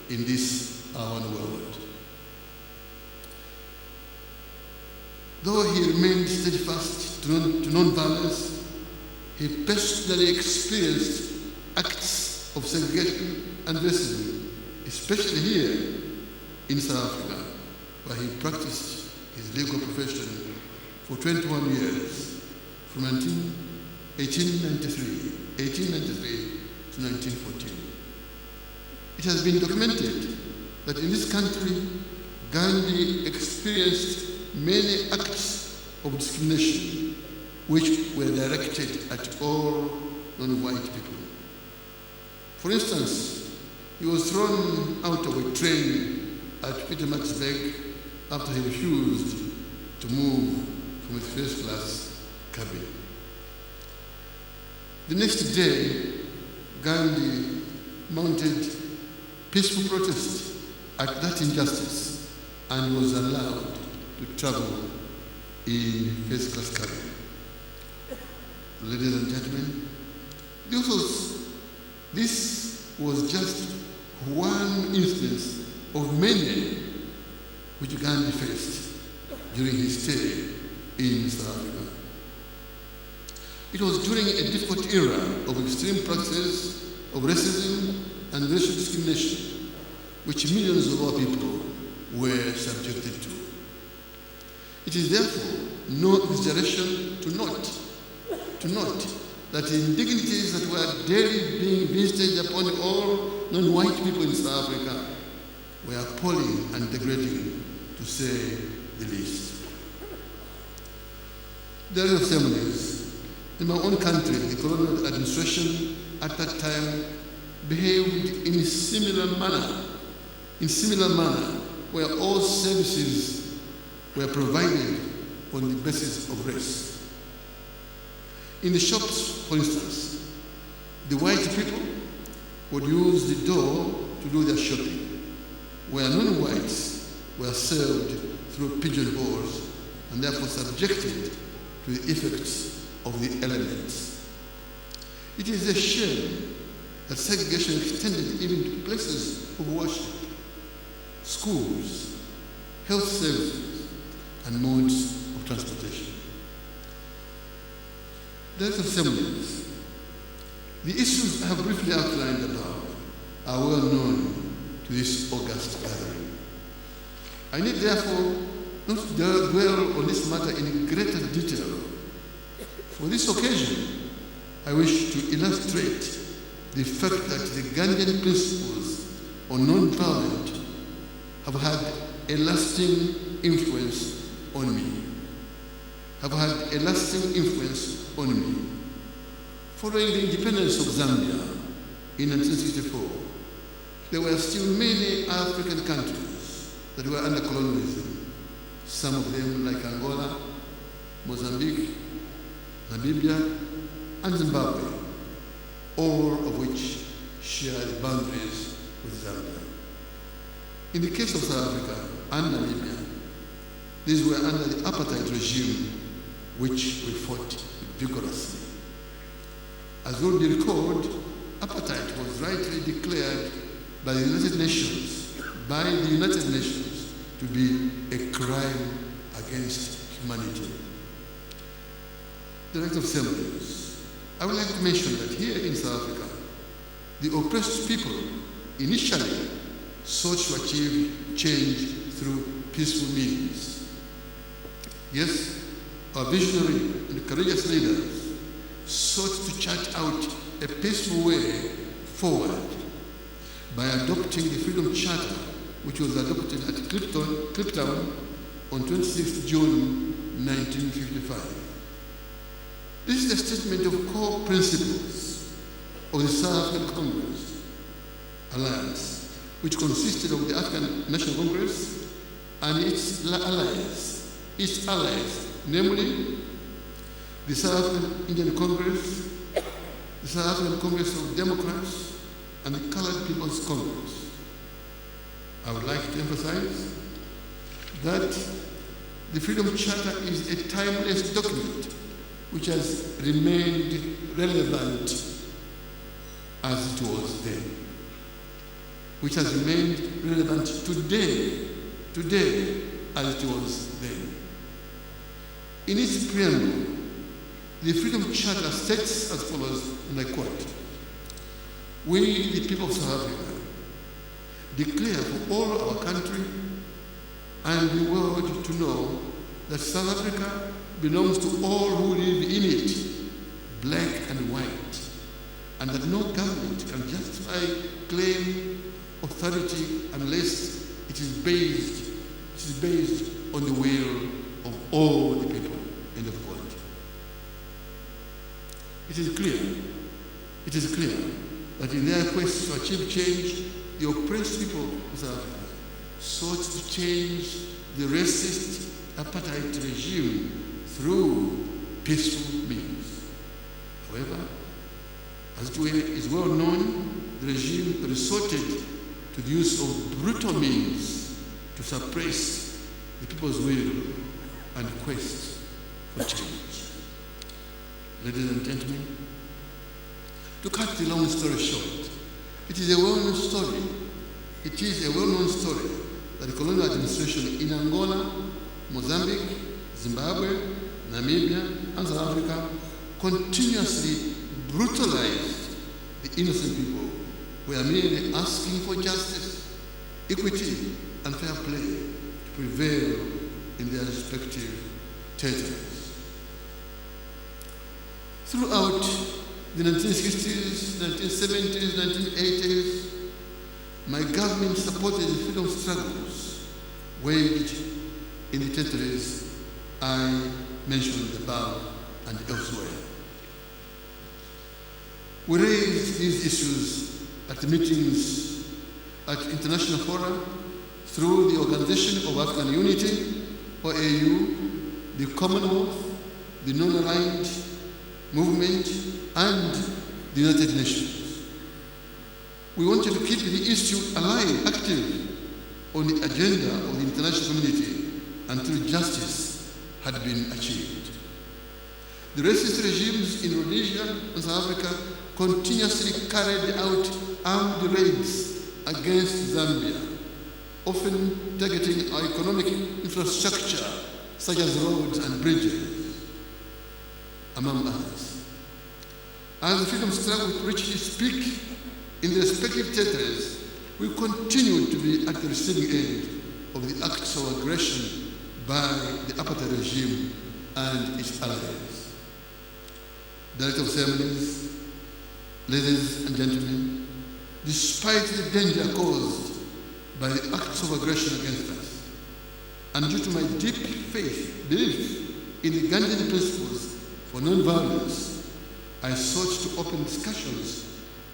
in this our world. Though he remained steadfast to non-violence, he personally experienced acts of segregation and racism, especially here in South Africa, where he practiced his legal profession for 21 years, from 1893 to 1914. It has been documented that in this country, Gandhi experienced many acts of discrimination which were directed at all non-white people. For instance, he was thrown out of a train at Pietermaritzburg after he refused to move from his first-class cabin. The next day, Gandhi mounted peaceful protest at that injustice and was allowed to travel in first-class cabin. Ladies and gentlemen, This was just one instance of many which Gandhi faced during his stay in South Africa. It was during a difficult era of extreme practices of racism and racial discrimination which millions of our people were subjected to. It is therefore no exaggeration to note that the indignities that were daily being visited upon all non-white people in South Africa were appalling and degrading, to say the least. There are ceremonies. In my own country, the colonial administration at that time behaved in a similar manner, where all services were provided on the basis of race. In the shops, for instance, the white people would use the door to do their shopping, where non-whites were served through pigeonholes and therefore subjected to the effects of the elements. It is a shame that segregation extended even to places of worship, schools, health services, and modes of transportation. There's assemblies. The issues I have briefly outlined above are well known to this august gathering. I need therefore not dwell on this matter in greater detail. For this occasion, I wish to illustrate the fact that the Gandhian principles on non-violence have had a lasting influence on me. Following the independence of Zambia in 1964, there were still many African countries that were under colonialism, some of them like Angola, Mozambique, Namibia, and Zimbabwe, all of which shared boundaries with Zambia. In the case of South Africa and Namibia, these were under the apartheid regime, which we fought vigorously. As will be recalled, apartheid was rightly declared by the United Nations to be a crime against humanity. Director of Ceremonies, I would like to mention that here in South Africa, the oppressed people initially sought to achieve change through peaceful means. Yes, our visionary and courageous leaders sought to chart out a peaceful way forward by adopting the Freedom Charter, which was adopted at Cape Town on 26 June 1955. This is a statement of core principles of the South African Congress Alliance, which consisted of the African National Congress and its allies, namely the South African Indian Congress, the South African Congress of Democrats, and the Colored People's Congress. I would like to emphasize that the Freedom Charter is a timeless document which has remained relevant as it was then, which has remained relevant today as it was then. In its preamble, the Freedom Charter states as follows, and I quote, "We, the people of South Africa, declare for all our country and the world to know that South Africa belongs to all who live in it, black and white, and that no government can justify claim authority unless it is based on the will of all the people." End of quote. It is clear that in their quest to achieve change, the oppressed people of South Africa sought to change the racist apartheid regime through peaceful means. However, as it is well known, the regime resorted to the use of brutal means to suppress the people's will and quest for change. Ladies and gentlemen, To cut the long story short, it is a well-known story. It is a well-known story that the colonial administration in Angola, Mozambique, Zimbabwe, Namibia, and South Africa continuously brutalized the innocent people who are merely asking for justice, equity, and fair play to prevail in their respective territories. Throughout the 1960s, 1970s, 1980s, my government supported the freedom struggles waged in the territories I mentioned above and elsewhere. We raised these issues at meetings at international fora through the Organization of African Unity, OAU, the Commonwealth, the Non-Aligned Movement, and the United Nations. We wanted to keep the issue alive, active on the agenda of the international community until justice had been achieved. The racist regimes in Rhodesia and South Africa continuously carried out armed raids against Zambia, often targeting our economic infrastructure such as roads and bridges, among others. As the freedom struggle reached its peak in the respective territories, we continue to be at the receiving end of the acts of aggression by the apartheid regime and its allies. Director of Ceremonies, ladies and gentlemen, despite the danger caused by the acts of aggression against us, and due to my deep belief in the Gandhian principles for non-violence, I sought to open discussions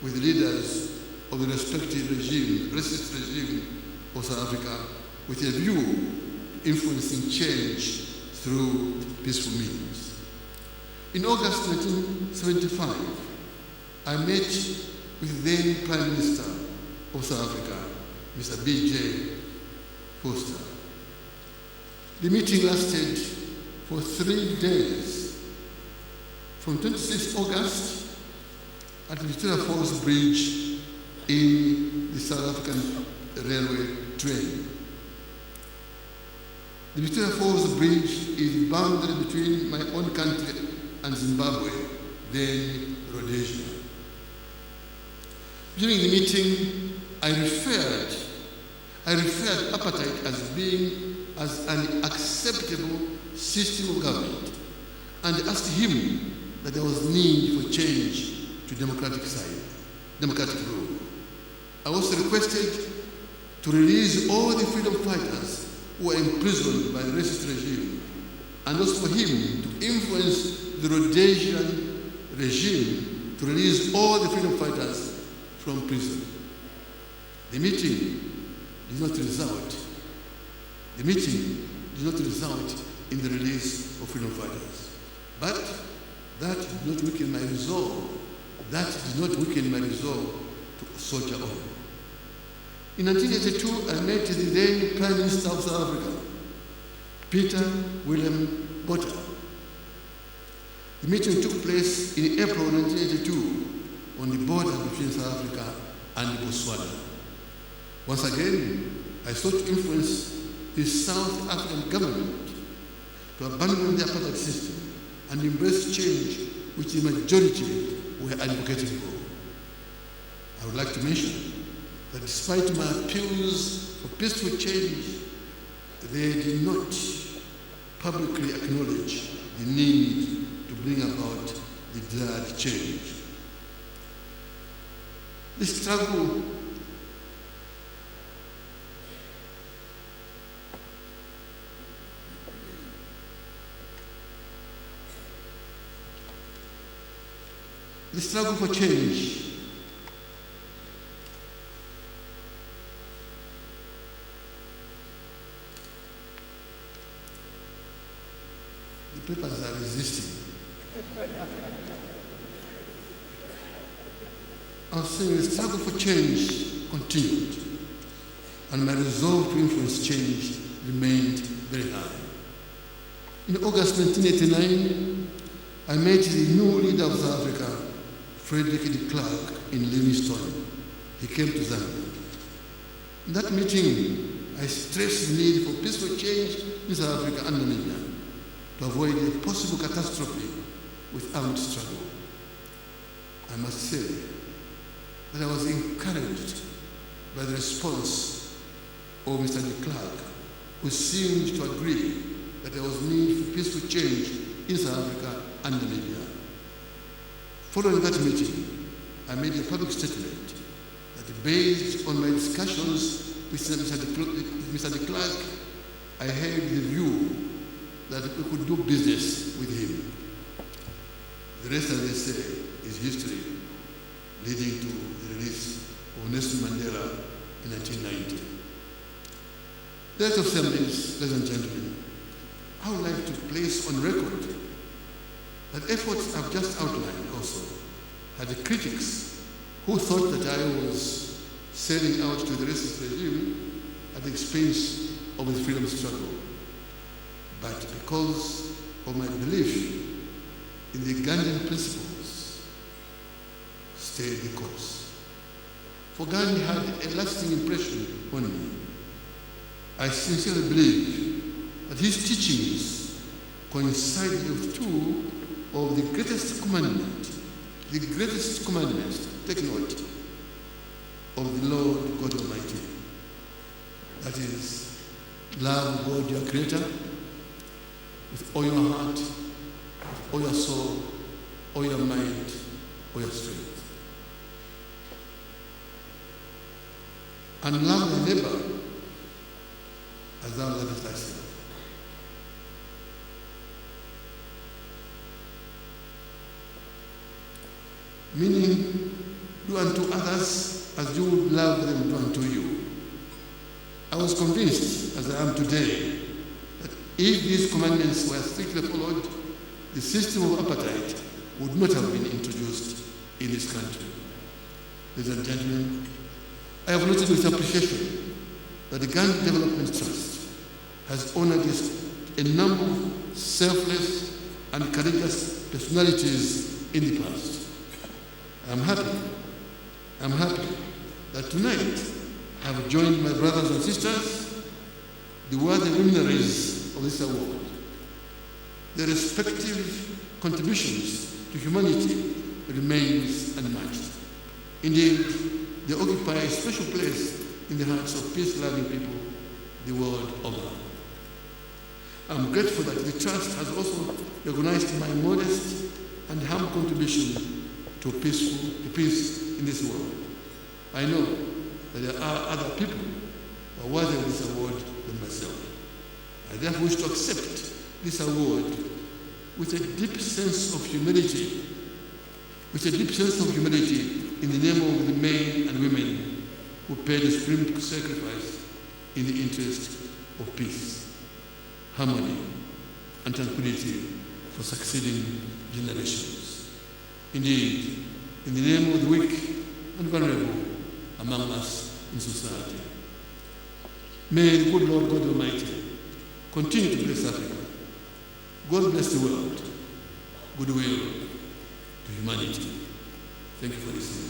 with leaders of the respective racist regime of South Africa with a view to influencing change through peaceful means. In August 1975, I met with then Prime Minister of South Africa, Mr. B.J. Foster. The meeting lasted for 3 days, from 26 August at the Victoria Falls Bridge in the South African railway train. The Victoria Falls Bridge is boundary between my own country and Zimbabwe, then Rhodesia. During the meeting, I referred apartheid as an acceptable system of government and asked him that there was need for change to democratic rule. I also requested to release all the freedom fighters who were imprisoned by the racist regime, and also for him to influence the Rhodesian regime to release all the freedom fighters from prison. The meeting did not result in the release of freedom fighters. But that did not weaken my resolve. To soldier on. In 1982, I met the then Prime Minister of South Africa, Peter William Botha. The meeting took place in April 1982 on the border between South Africa and Botswana. Once again, I sought to influence the South African government to abandon the apartheid system and embrace change which the majority were advocating for. I would like to mention that despite my appeals for peaceful change, they did not publicly acknowledge the need to bring about the desired change. The struggle for change the papers are resisting. I was saying the struggle for change continued, and my resolve to influence change remained very high. In August 1989, I met the new leader of South Africa, Frederick de Klerk in Livingstone. He came to Zambia. In that meeting, I stressed the need for peaceful change in South Africa and Namibia to avoid a possible catastrophe with armed struggle. I must say that I was encouraged by the response of Mr. de Klerk, who seemed to agree that there was need for peaceful change in South Africa and Namibia. Following that meeting, I made a public statement that based on my discussions with Mr. de Klerk, I held the view that we could do business with him. The rest, as they say, is history, leading to the release of Nelson Mandela in 1990. The rest of assemblies, ladies and gentlemen, I would like to place on record that efforts I've just outlined also had critics who thought that I was selling out to the racist regime at the expense of the freedom struggle. But because of my belief in the Gandhian principles, stayed the course. For Gandhi had a lasting impression on me. I sincerely believe that his teachings coincided with two of the greatest commandments, take note, of the Lord God Almighty. That is, love God your Creator with all your heart, with all your soul, all your mind, all your strength. And love your neighbor as thou lovest thyself. Meaning, do unto others as you would love them do unto you. I was convinced, as I am today, that if these commandments were strictly followed, the system of apartheid would not have been introduced in this country. Ladies and gentlemen, I have noted with appreciation that the Gandhi Development Trust has honored a number of selfless and courageous personalities in the past. I'm happy that tonight I have joined my brothers and sisters, the worthy luminaries of this award. Their respective contributions to humanity remains unmatched. Indeed, they occupy a special place in the hearts of peace-loving people the world over. I'm grateful that the Trust has also recognized my modest and humble contribution to peace in this world. I know that there are other people who are worthy of this award than myself. I therefore wish to accept this award with a deep sense of humility, in the name of the men and women who paid the supreme sacrifice in the interest of peace, harmony, and tranquility for succeeding generations. Indeed, in the name of the weak and vulnerable among us in society. May the good Lord God Almighty continue to bless Africa. God bless the world. Goodwill to humanity. Thank you for listening.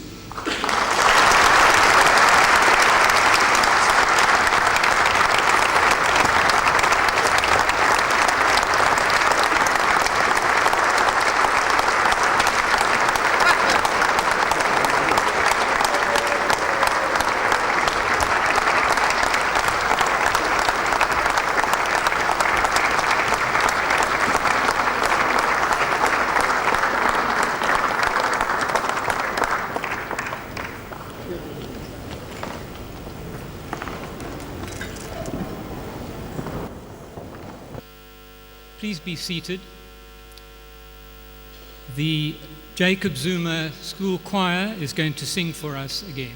Please be seated. The Jacob Zuma School Choir is going to sing for us again.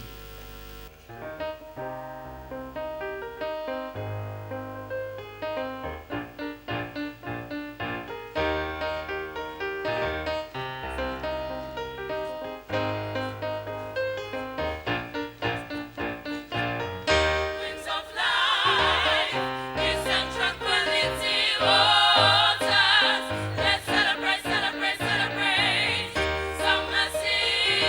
Let's celebrate, celebrate, celebrate. Some must see.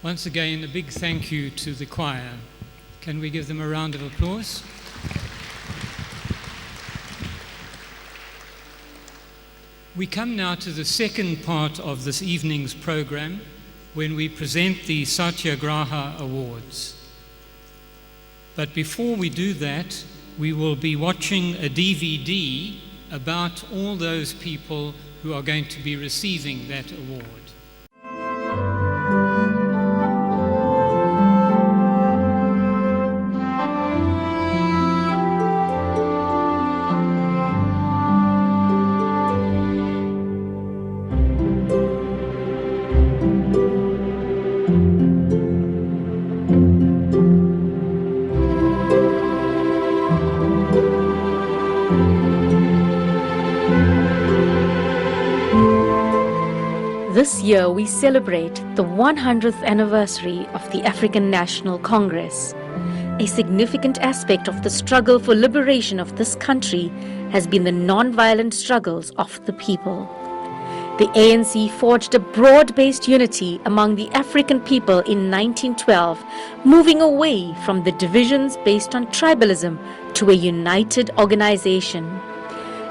Once again, a big thank you to the choir. Can we give them a round of applause? We come now to the second part of this evening's program, when we present the Satyagraha Awards. But before we do that, we will be watching a DVD about all those people who are going to be receiving that award. This year we celebrate the 100th anniversary of the African National Congress. A significant aspect of the struggle for liberation of this country has been the non-violent struggles of the people. The ANC forged a broad-based unity among the African people in 1912, moving away from the divisions based on tribalism to a united organization.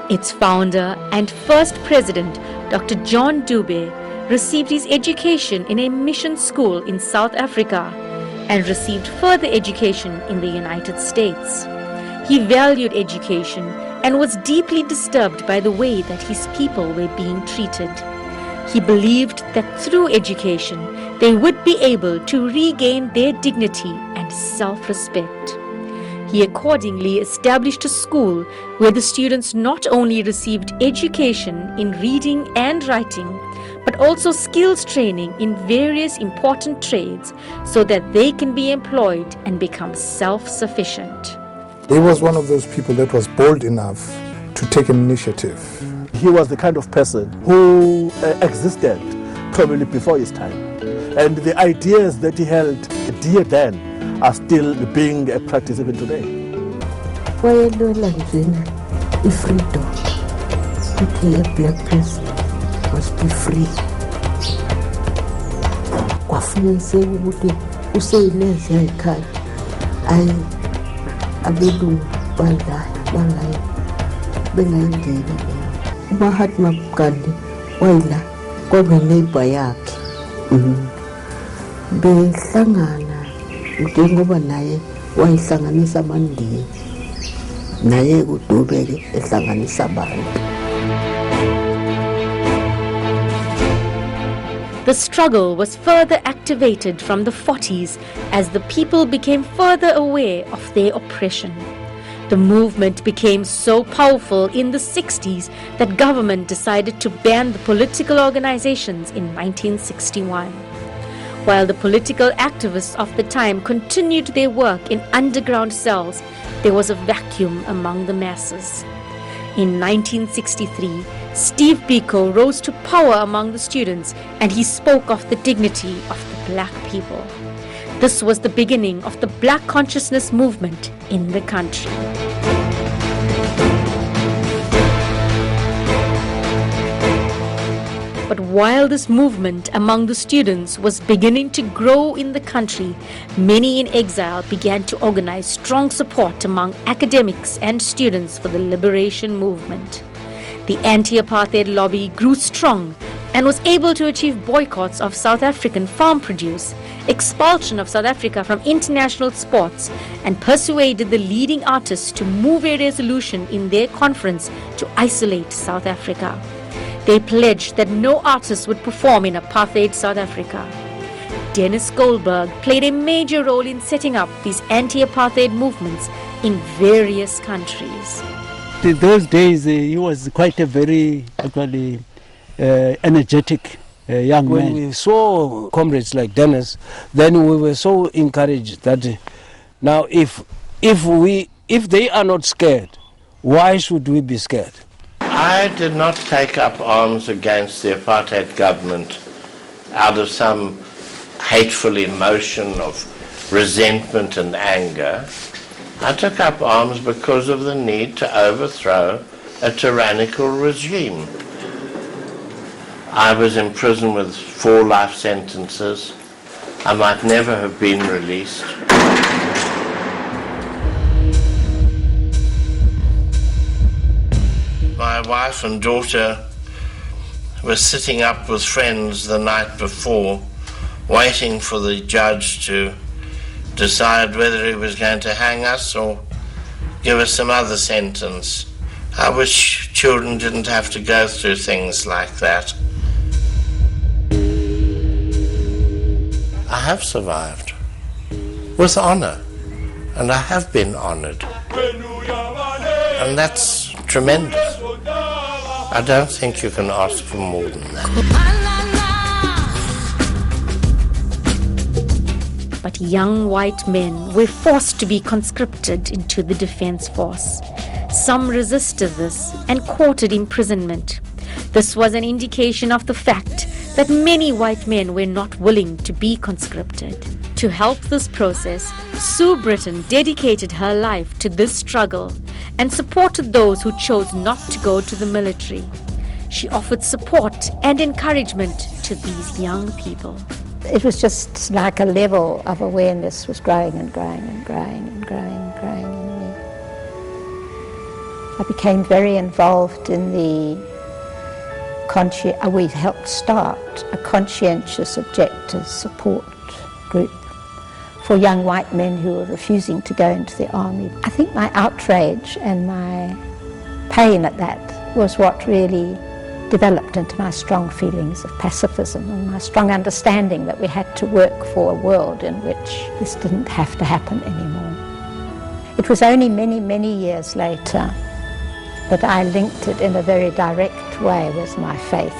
Its founder and first president, Dr. John Dube, received his education in a mission school in South Africa and received further education in the United States. He valued education and was deeply disturbed by the way that his people were being treated. He believed that through education they would be able to regain their dignity and self-respect. He accordingly established a school where the students not only received education in reading and writing, but also skills training in various important trades so that they can be employed and become self-sufficient. He was one of those people that was bold enough to take an initiative. He was the kind of person who existed probably before his time. And the ideas that he held dear then are still being practiced even today. Freedom. A black person must be free. Kwafuniseka ukuthi useyilezi ekhaya ayi abelungu bangayi bengayingeni uMahatma Gandhi wayila kwabe neighbor yakhe behlangana njengoba naye wayihlanganisa amandiya naye uDube ehlanganisa abantu. The struggle was further activated from the 40s as the people became further aware of their oppression. The movement became so powerful in the 60s that government decided to ban the political organizations in 1961. While the political activists of the time continued their work in underground cells, there was a vacuum among the masses. In 1963, Steve Biko rose to power among the students and he spoke of the dignity of the black people. This was the beginning of the black consciousness movement in the country. But while this movement among the students was beginning to grow in the country, many in exile began to organize strong support among academics and students for the liberation movement. The anti-apartheid lobby grew strong and was able to achieve boycotts of South African farm produce, expulsion of South Africa from international sports, and persuaded the leading artists to move a resolution in their conference to isolate South Africa. They pledged that no artist would perform in apartheid South Africa. Dennis Goldberg played a major role in setting up these anti-apartheid movements in various countries. In those days, he was quite a very energetic young man. When we saw comrades like Dennis, then we were so encouraged that now if they are not scared, why should we be scared? I did not take up arms against the apartheid government out of some hateful emotion of resentment and anger. I took up arms because of the need to overthrow a tyrannical regime. I was in prison with 4 life sentences. I might never have been released. My wife and daughter were sitting up with friends the night before, waiting for the judge to decide whether he was going to hang us or give us some other sentence. I wish children didn't have to go through things like that. I have survived with honor, and I have been honored, and that's tremendous. I don't think you can ask for more than that. But young white men were forced to be conscripted into the defense force. Some resisted this and courted imprisonment. This was an indication of the fact that many white men were not willing to be conscripted. To help this process, Sue Britton dedicated her life to this struggle and supported those who chose not to go to the military. She offered support and encouragement to these young people. It was just like a level of awareness was growing and growing and growing and growing and growing in me. I became very involved in we helped start a conscientious objectors support group for young white men who were refusing to go into the army. I think my outrage and my pain at that was what really developed into my strong feelings of pacifism and my strong understanding that we had to work for a world in which this didn't have to happen anymore. It was only many, many years later that I linked it in a very direct way with my faith.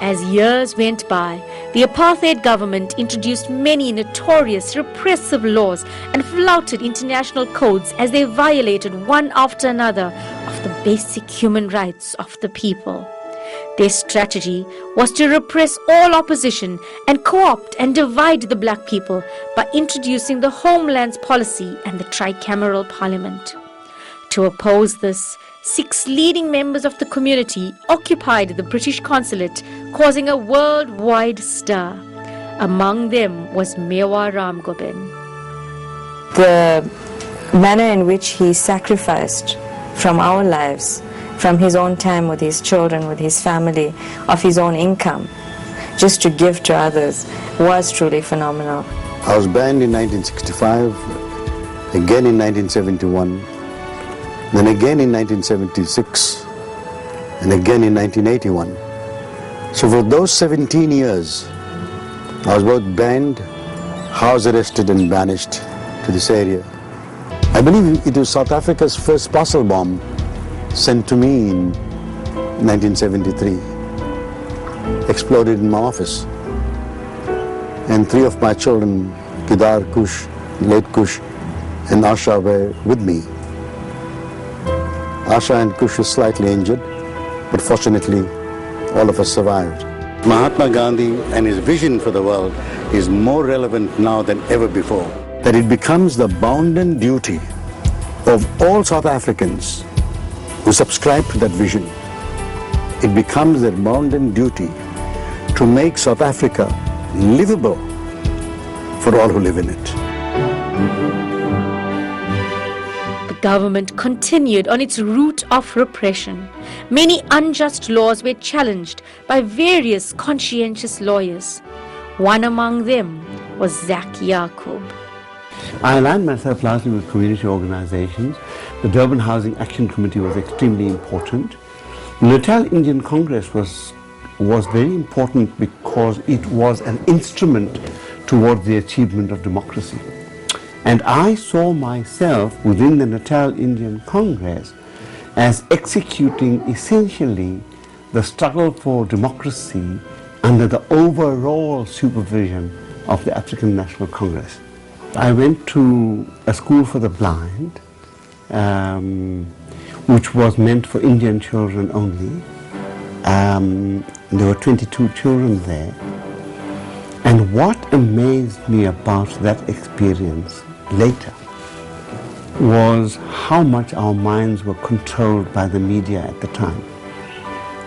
As years went by, the apartheid government introduced many notorious repressive laws and flouted international codes as they violated one after another of the basic human rights of the people. Their strategy was to repress all opposition and co-opt and divide the black people by introducing the Homelands Policy and the tricameral parliament. To oppose this, 6 leading members of the community occupied the British consulate, causing a worldwide stir. Among them was Mewa Ram Gobind. The manner in which he sacrificed from our lives, from his own time with his children, with his family, of his own income, just to give to others, was truly phenomenal. I was banned in 1965, again in 1971, then again in 1976, and again in 1981. So for those 17 years, I was both banned, house arrested and banished to this area. I believe it was South Africa's first parcel bomb sent to me in 1973, exploded in my office. And 3 of my children, Kedar, Kush, late Kush, and Asha were with me. Asha and Kush were slightly injured, but fortunately, all of us survived. Mahatma Gandhi and his vision for the world is more relevant now than ever before. That it becomes the bounden duty of all South Africans who subscribe to that vision. It becomes their bounden duty to make South Africa livable for all who live in it. The government continued on its route of repression. Many unjust laws were challenged by various conscientious lawyers. One among them was Zak Yaqub. I aligned myself largely with community organizations. The Durban Housing Action Committee was extremely important. The Natal Indian Congress was very important because it was an instrument towards the achievement of democracy. And I saw myself within the Natal Indian Congress as executing essentially the struggle for democracy under the overall supervision of the African National Congress. I went to a school for the blind, which was meant for Indian children only. There were 22 children there. And what amazed me about that experience later was how much our minds were controlled by the media at the time.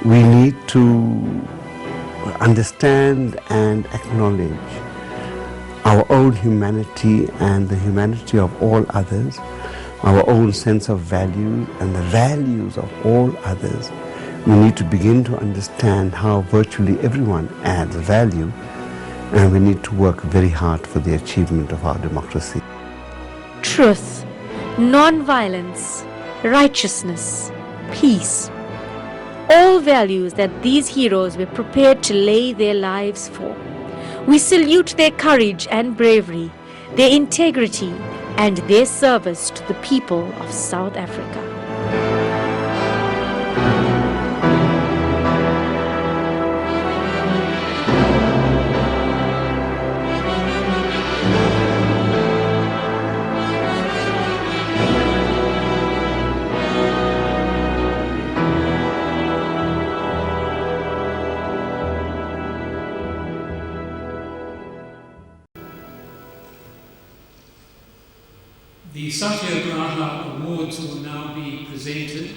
we need to understand and acknowledge our own humanity and the humanity of all others, our own sense of value and the values of all others. We need to begin to understand how virtually everyone adds value, and we need to work very hard for the achievement of our democracy. Truth, non-violence, righteousness, peace. All values that these heroes were prepared to lay their lives for. We salute their courage and bravery, their integrity, and their service to the people of South Africa. The Satyagraha Awards will now be presented,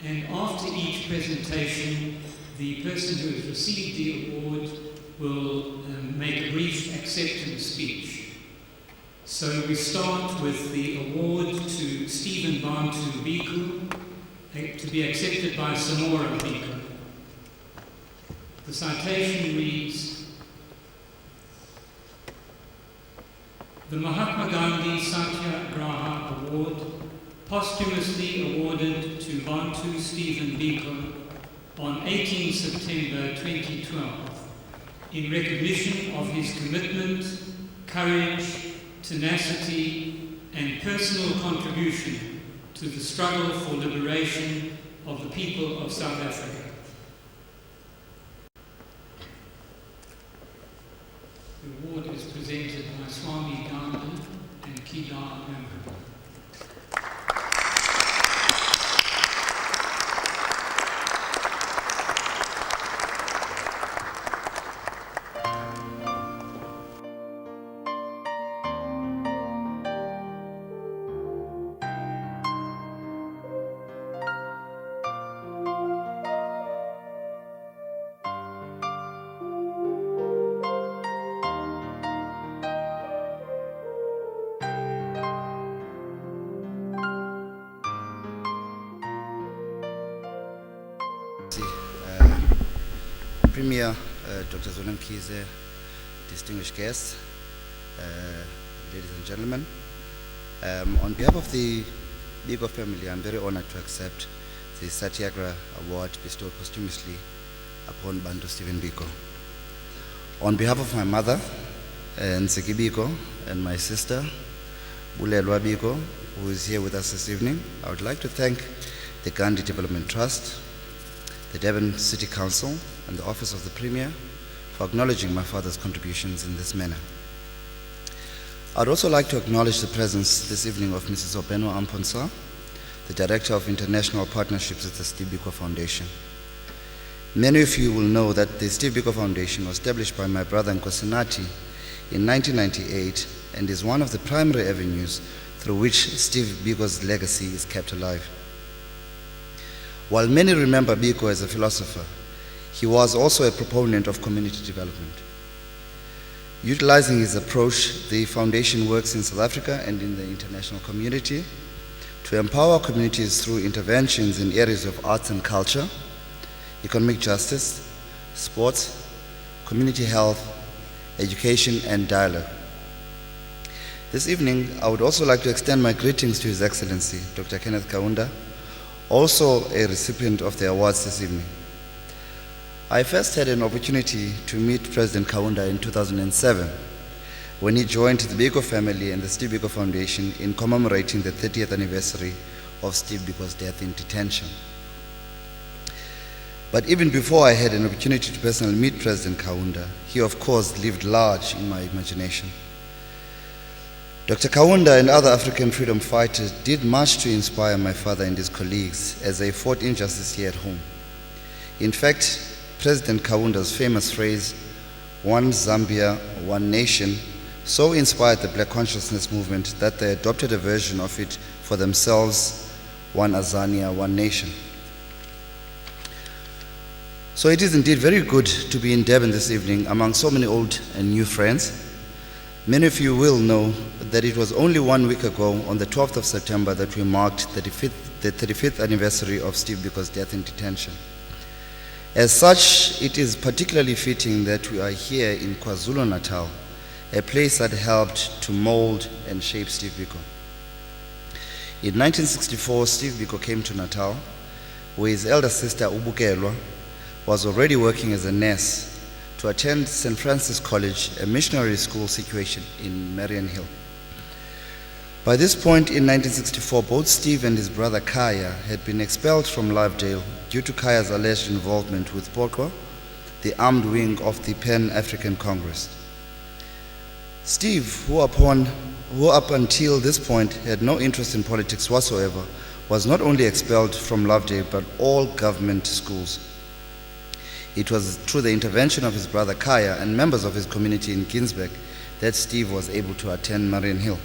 and after each presentation, the person who has received the award will make a brief acceptance speech. So we start with the award to Stephen Bantu Biko, to be accepted by Samora Biko. The citation reads, the Mahatma Gandhi Satyagraha Award, posthumously awarded to Bantu Stephen Biko on 18 September 2012, in recognition of his commitment, courage, tenacity, and personal contribution to the struggle for liberation of the people of South Africa. The award is presented by Swami Gandhi and Kedar Ramprabhu. Premier Dr. Zolankize, distinguished guests, ladies and gentlemen, on behalf of the Biko family, I'm very honored to accept the Satyagraha Award bestowed posthumously upon Bantu Stephen Biko. On behalf of my mother, Nseki Biko, and my sister, Bulelwa Biko, who is here with us this evening, I would like to thank the Gandhi Development Trust, the Durban City Council, and the Office of the Premier for acknowledging my father's contributions in this manner. I'd also like to acknowledge the presence this evening of Mrs. Obeno Amponsa, the Director of International Partnerships at the Steve Biko Foundation. Many of you will know that the Steve Biko Foundation was established by my brother Nkosinati in 1998 and is one of the primary avenues through which Steve Biko's legacy is kept alive. While many remember Biko as a philosopher, he was also a proponent of community development. Utilizing his approach, the foundation works in South Africa and in the international community to empower communities through interventions in areas of arts and culture, economic justice, sports, community health, education, and dialogue. This evening, I would also like to extend my greetings to His Excellency, Dr. Kenneth Kaunda, also a recipient of the awards this evening. I first had an opportunity to meet President Kaunda in 2007 when he joined the Biko family and the Steve Biko Foundation in commemorating the 30th anniversary of Steve Biko's death in detention. But even before I had an opportunity to personally meet President Kaunda, he of course lived large in my imagination. Dr. Kaunda and other African freedom fighters did much to inspire my father and his colleagues as they fought injustice here at home. In fact, President Kaunda's famous phrase, "One Zambia, one nation," so inspired the Black Consciousness movement that they adopted a version of it for themselves, "One Azania, one nation." So it is indeed very good to be in Durban this evening among so many old and new friends. Many of you will know that it was only 1 week ago, on the 12th of September, that we marked the 35th anniversary of Steve Biko's death in detention. As such, it is particularly fitting that we are here in KwaZulu-Natal, a place that helped to mold and shape Steve Biko. In 1964, Steve Biko came to Natal, where his elder sister, Ubukelwa, was already working as a nurse, to attend St. Francis College, a missionary school situated in Marion Hill. By this point in 1964, both Steve and his brother Kaya had been expelled from Lovedale due to Kaya's alleged involvement with POCO, the armed wing of the Pan-African Congress. Steve, who up until this point had no interest in politics whatsoever, was not only expelled from Lovedale but all government schools. It was through the intervention of his brother Kaya and members of his community in Ginsberg that Steve was able to attend Marion Hill.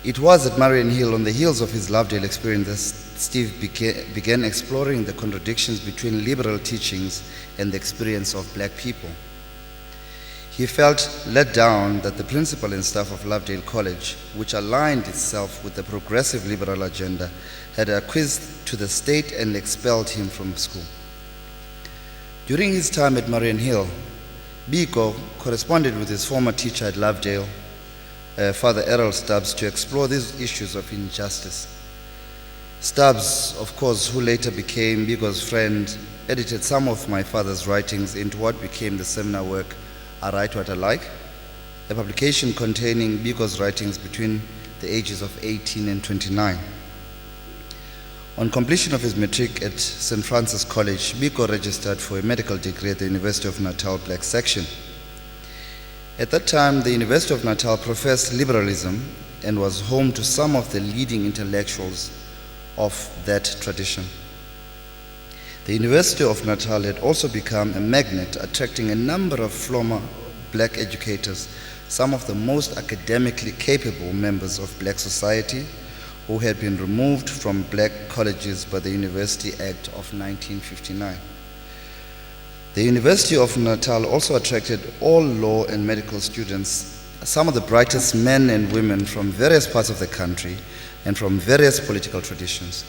It was at Marion Hill, on the heels of his Lovedale experience, that Steve began exploring the contradictions between liberal teachings and the experience of black people. He felt let down that the principal and staff of Lovedale College, which aligned itself with the progressive liberal agenda, had acquiesced to the state and expelled him from school. During his time at Marion Hill, Biko corresponded with his former teacher at Lovedale, Father Errol Stubbs, to explore these issues of injustice. Stubbs, of course, who later became Biko's friend, edited some of my father's writings into what became the seminal work, I Write What I Like, a publication containing Biko's writings between the ages of 18 and 29. On completion of his matric at St. Francis College, Biko registered for a medical degree at the University of Natal Black Section. At that time, the University of Natal professed liberalism and was home to some of the leading intellectuals of that tradition. The University of Natal had also become a magnet, attracting a number of former black educators, some of the most academically capable members of black society, who had been removed from black colleges by the University Act of 1959. The University of Natal also attracted all law and medical students, some of the brightest men and women from various parts of the country and from various political traditions.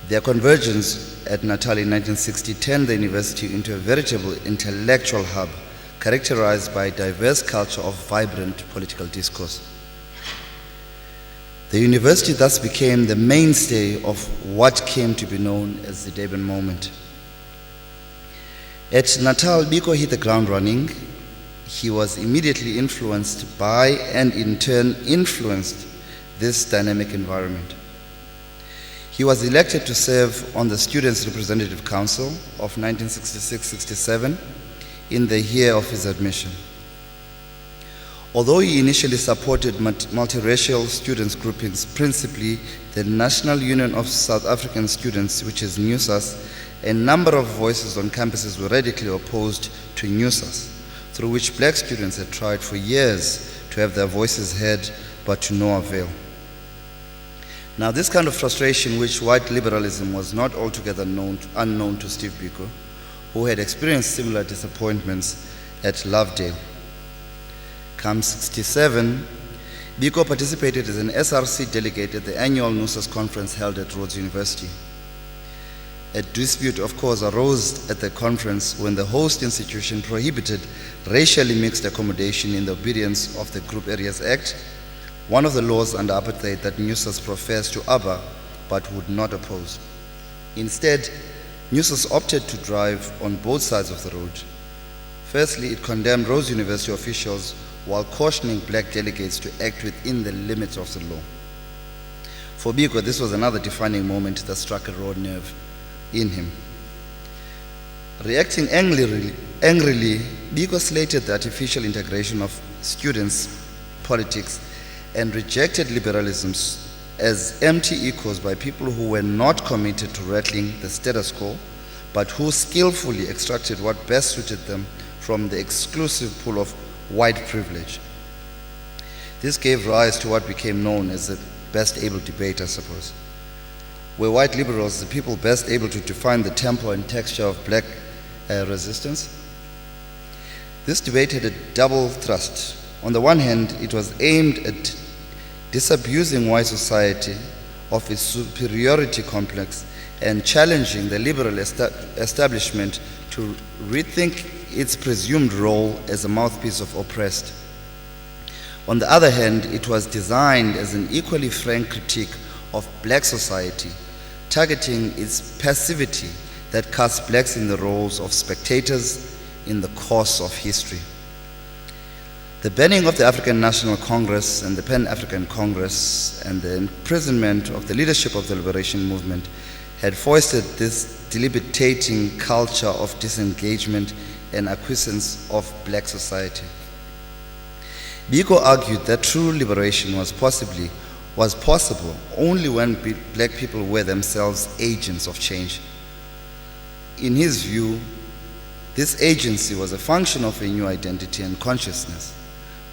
Their convergence at Natal in 1960 turned the university into a veritable intellectual hub, characterized by a diverse culture of vibrant political discourse. The university thus became the mainstay of what came to be known as the Durban moment. At Natal, Biko hit the ground running. He was immediately influenced by and in turn influenced this dynamic environment. He was elected to serve on the Students' Representative Council of 1966-67 in the year of his admission. Although he initially supported multiracial students groupings, principally the National Union of South African Students, which is NUSAS, a number of voices on campuses were radically opposed to NUSAS, through which black students had tried for years to have their voices heard, but to no avail. Now, this kind of frustration, which white liberalism was not altogether unknown to Steve Biko, who had experienced similar disappointments at Lovedale. Come 67, Biko participated as an SRC delegate at the annual NUSAS conference held at Rhodes University. A dispute, of course, arose at the conference when the host institution prohibited racially mixed accommodation in the obedience of the Group Areas Act, one of the laws under apartheid that NUSAS professed to abhor but would not oppose. Instead, NUSAS opted to drive on both sides of the road. Firstly, it condemned Rhodes University officials while cautioning black delegates to act within the limits of the law. For Biko, this was another defining moment that struck a raw nerve in him. Reacting angrily, Biko slated the artificial integration of students' politics and rejected liberalism as empty echoes by people who were not committed to rattling the status quo, but who skillfully extracted what best suited them from the exclusive pool of white privilege. This gave rise to what became known as the best able debate, I suppose. were white liberals the people best able to define the tempo and texture of black resistance? This debate had a double thrust. On the one hand, it was aimed at disabusing white society of its superiority complex and challenging the liberal establishment to rethink its presumed role as a mouthpiece of oppressed. On the other hand, it was designed as an equally frank critique of black society, targeting its passivity that cast blacks in the roles of spectators in the course of history. The banning of the African National Congress and the Pan-African Congress and the imprisonment of the leadership of the liberation movement had foisted this debilitating culture of disengagement and acquiescence of black society. Biko argued that true liberation was possible only when black people were themselves agents of change. In his view, this agency was a function of a new identity and consciousness,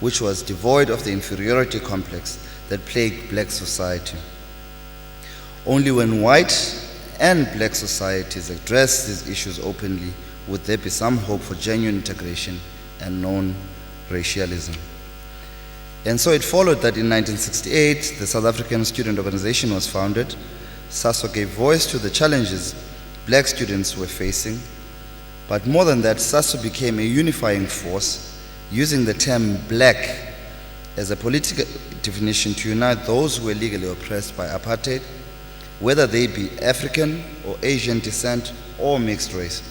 which was devoid of the inferiority complex that plagued black society. Only when white and black societies address these issues openly would there be some hope for genuine integration and non-racialism. And so it followed that in 1968, the South African Student Organization was founded. SASO gave voice to the challenges black students were facing. But more than that, SASO became a unifying force, using the term black as a political definition to unite those who were legally oppressed by apartheid, whether they be African or Asian descent or mixed race.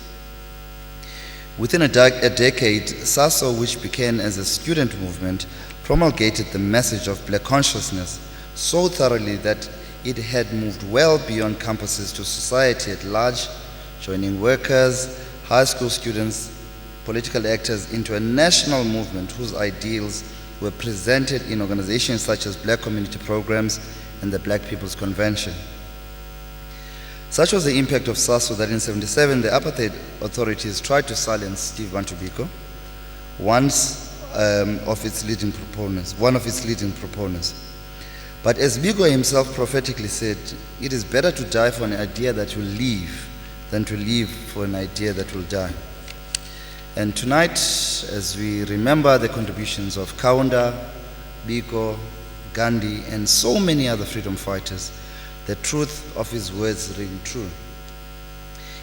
Within a decade, SASO, which began as a student movement, promulgated the message of black consciousness so thoroughly that it had moved well beyond campuses to society at large, joining workers, high school students, political actors into a national movement whose ideals were presented in organizations such as Black Community Programs and the Black People's Convention. Such was the impact of SASO that in 1977 the apartheid authorities tried to silence Steve Bantu Biko, one of its leading proponents. But as Biko himself prophetically said, it is better to die for an idea that will live than to live for an idea that will die. And tonight, as we remember the contributions of Kaunda, Biko, Gandhi, and so many other freedom fighters, the truth of his words ring true.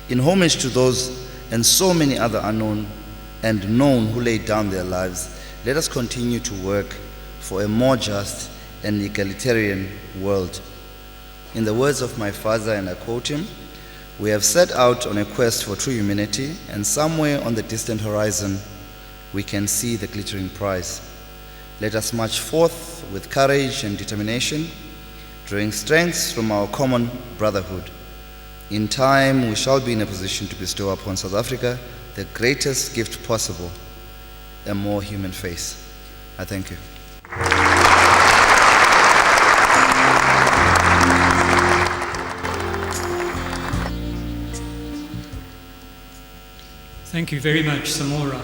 In homage to those and so many other unknown and known who laid down their lives, let us continue to work for a more just and egalitarian world. In the words of my father, and I quote him, "We have set out on a quest for true humanity, and somewhere on the distant horizon we can see the glittering prize. Let us march forth with courage and determination, drawing strength from our common brotherhood. In time we shall be in a position to bestow upon South Africa the greatest gift possible, a more human face." I thank you. Thank you very much, Samora.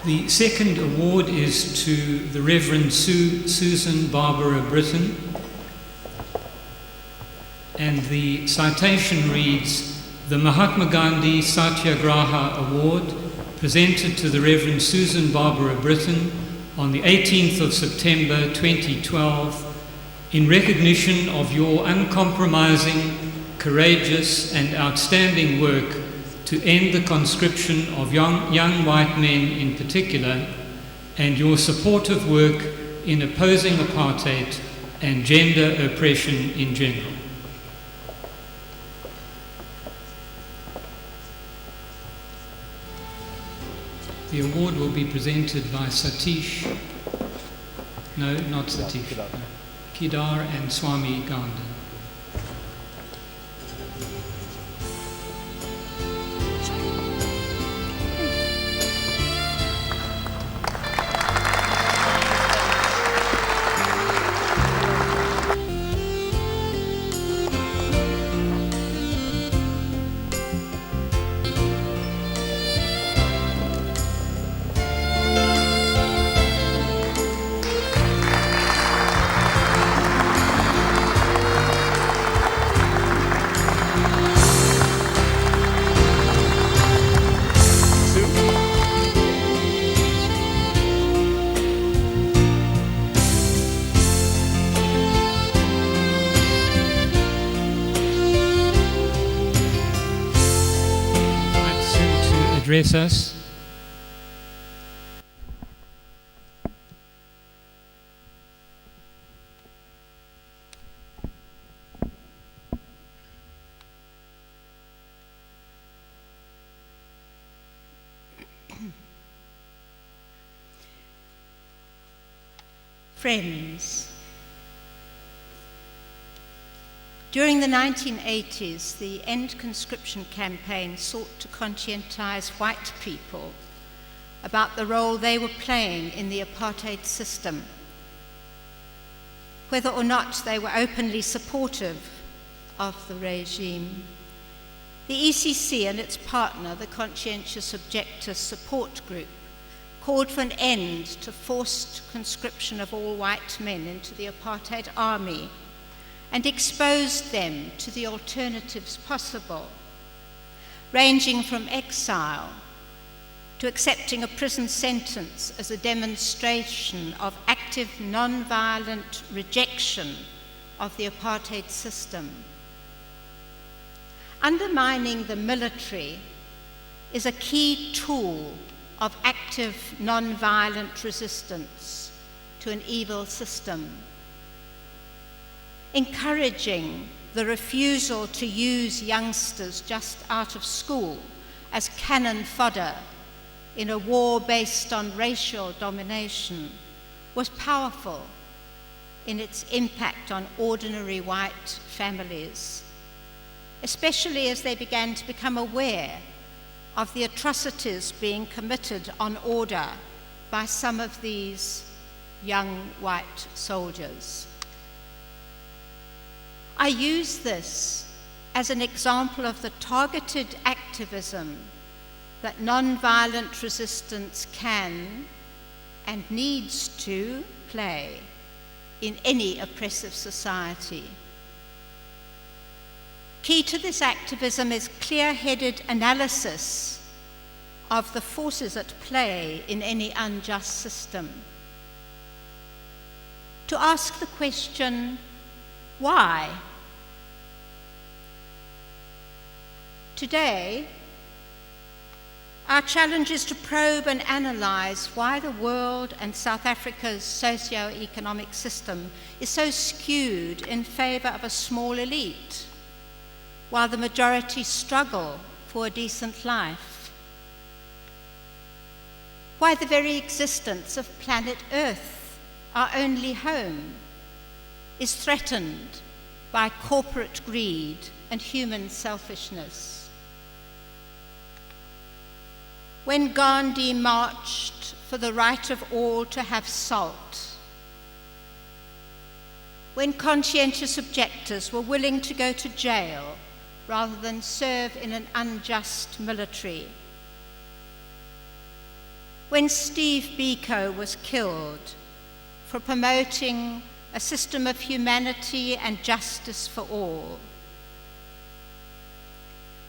The second award is to the Reverend Susan Barbara Britton, and the citation reads, "The Mahatma Gandhi Satyagraha Award, presented to the Reverend Susan Barbara Britton on the 18th of September 2012, in recognition of your uncompromising, courageous and outstanding work to end the conscription of young white men in particular, and your supportive work in opposing apartheid and gender oppression in general." The award will be presented by Satish, no, not Satish, Kedar and Swami Gandhi. address us. Friends, during the 1980s, the End Conscription campaign sought to conscientise white people about the role they were playing in the apartheid system, whether or not they were openly supportive of the regime. The ECC and its partner, the Conscientious Objectors Support Group, called for an end to forced conscription of all white men into the apartheid army and exposed them to the alternatives possible, ranging from exile to accepting a prison sentence as a demonstration of active non-violent rejection of the apartheid system. Undermining the military is a key tool of active non-violent resistance to an evil system. Encouraging the refusal to use youngsters just out of school as cannon fodder in a war based on racial domination was powerful in its impact on ordinary white families, especially as they began to become aware of the atrocities being committed on order by some of these young white soldiers. I use this as an example of the targeted activism that non-violent resistance can and needs to play in any oppressive society. Key to this activism is clear-headed analysis of the forces at play in any unjust system. To ask the question, why? Today, our challenge is to probe and analyse why the world and South Africa's socio-economic system is so skewed in favour of a small elite, while the majority struggle for a decent life. Why the very existence of planet Earth, our only home, is threatened by corporate greed and human selfishness. When Gandhi marched for the right of all to have salt, when conscientious objectors were willing to go to jail rather than serve in an unjust military, when Steve Biko was killed for promoting a system of humanity and justice for all,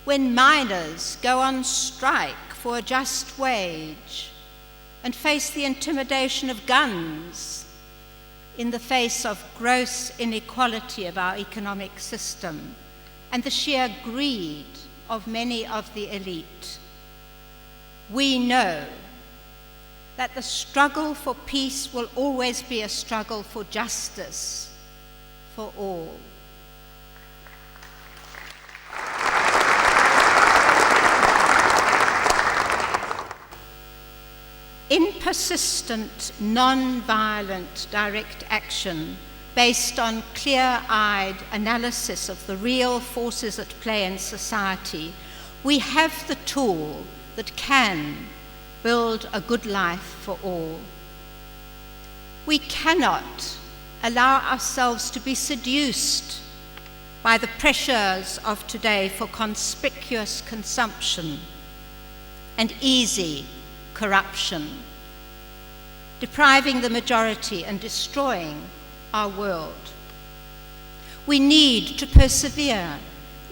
when miners go on strike for a just wage and face the intimidation of guns in the face of gross inequality of our economic system and the sheer greed of many of the elite, we know that the struggle for peace will always be a struggle for justice for all. In persistent, non-violent direct action based on clear-eyed analysis of the real forces at play in society, we have the tool that can build a good life for all. We cannot allow ourselves to be seduced by the pressures of today for conspicuous consumption and easy corruption, depriving the majority and destroying our world. We need to persevere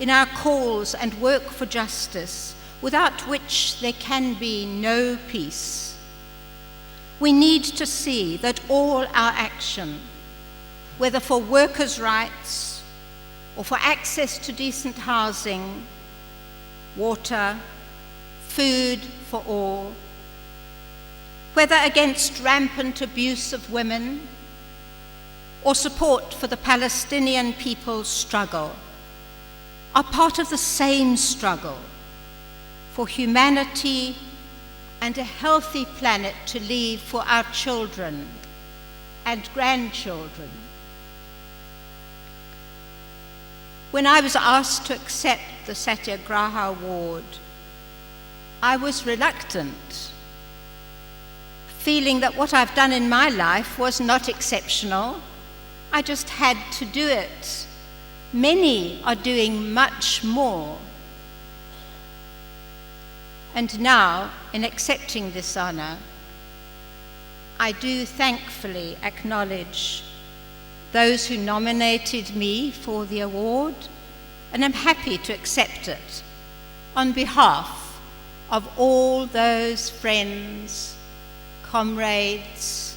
in our calls and work for justice, without which there can be no peace. We need to see that all our action, whether for workers' rights or for access to decent housing, water, food for all, whether against rampant abuse of women or support for the Palestinian people's struggle, are part of the same struggle for humanity and a healthy planet to leave for our children and grandchildren. When I was asked to accept the Satyagraha Award, I was reluctant, feeling that what I've done in my life was not exceptional. I just had to do it. Many are doing much more. And now, in accepting this honor, I do thankfully acknowledge those who nominated me for the award, and I'm happy to accept it on behalf of all those friends, comrades,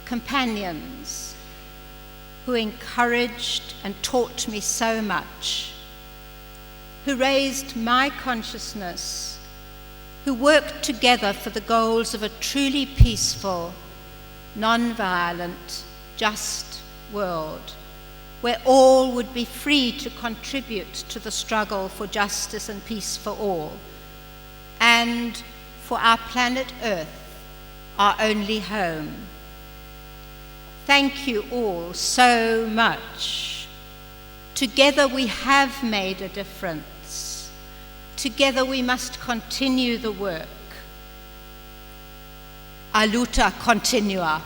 companions who encouraged and taught me so much, who raised my consciousness, who worked together for the goals of a truly peaceful, non-violent, just world, where all would be free to contribute to the struggle for justice and peace for all, and for our planet Earth, our only home. Thank you all so much. Together we have made a difference. Together we must continue the work. A luta continua.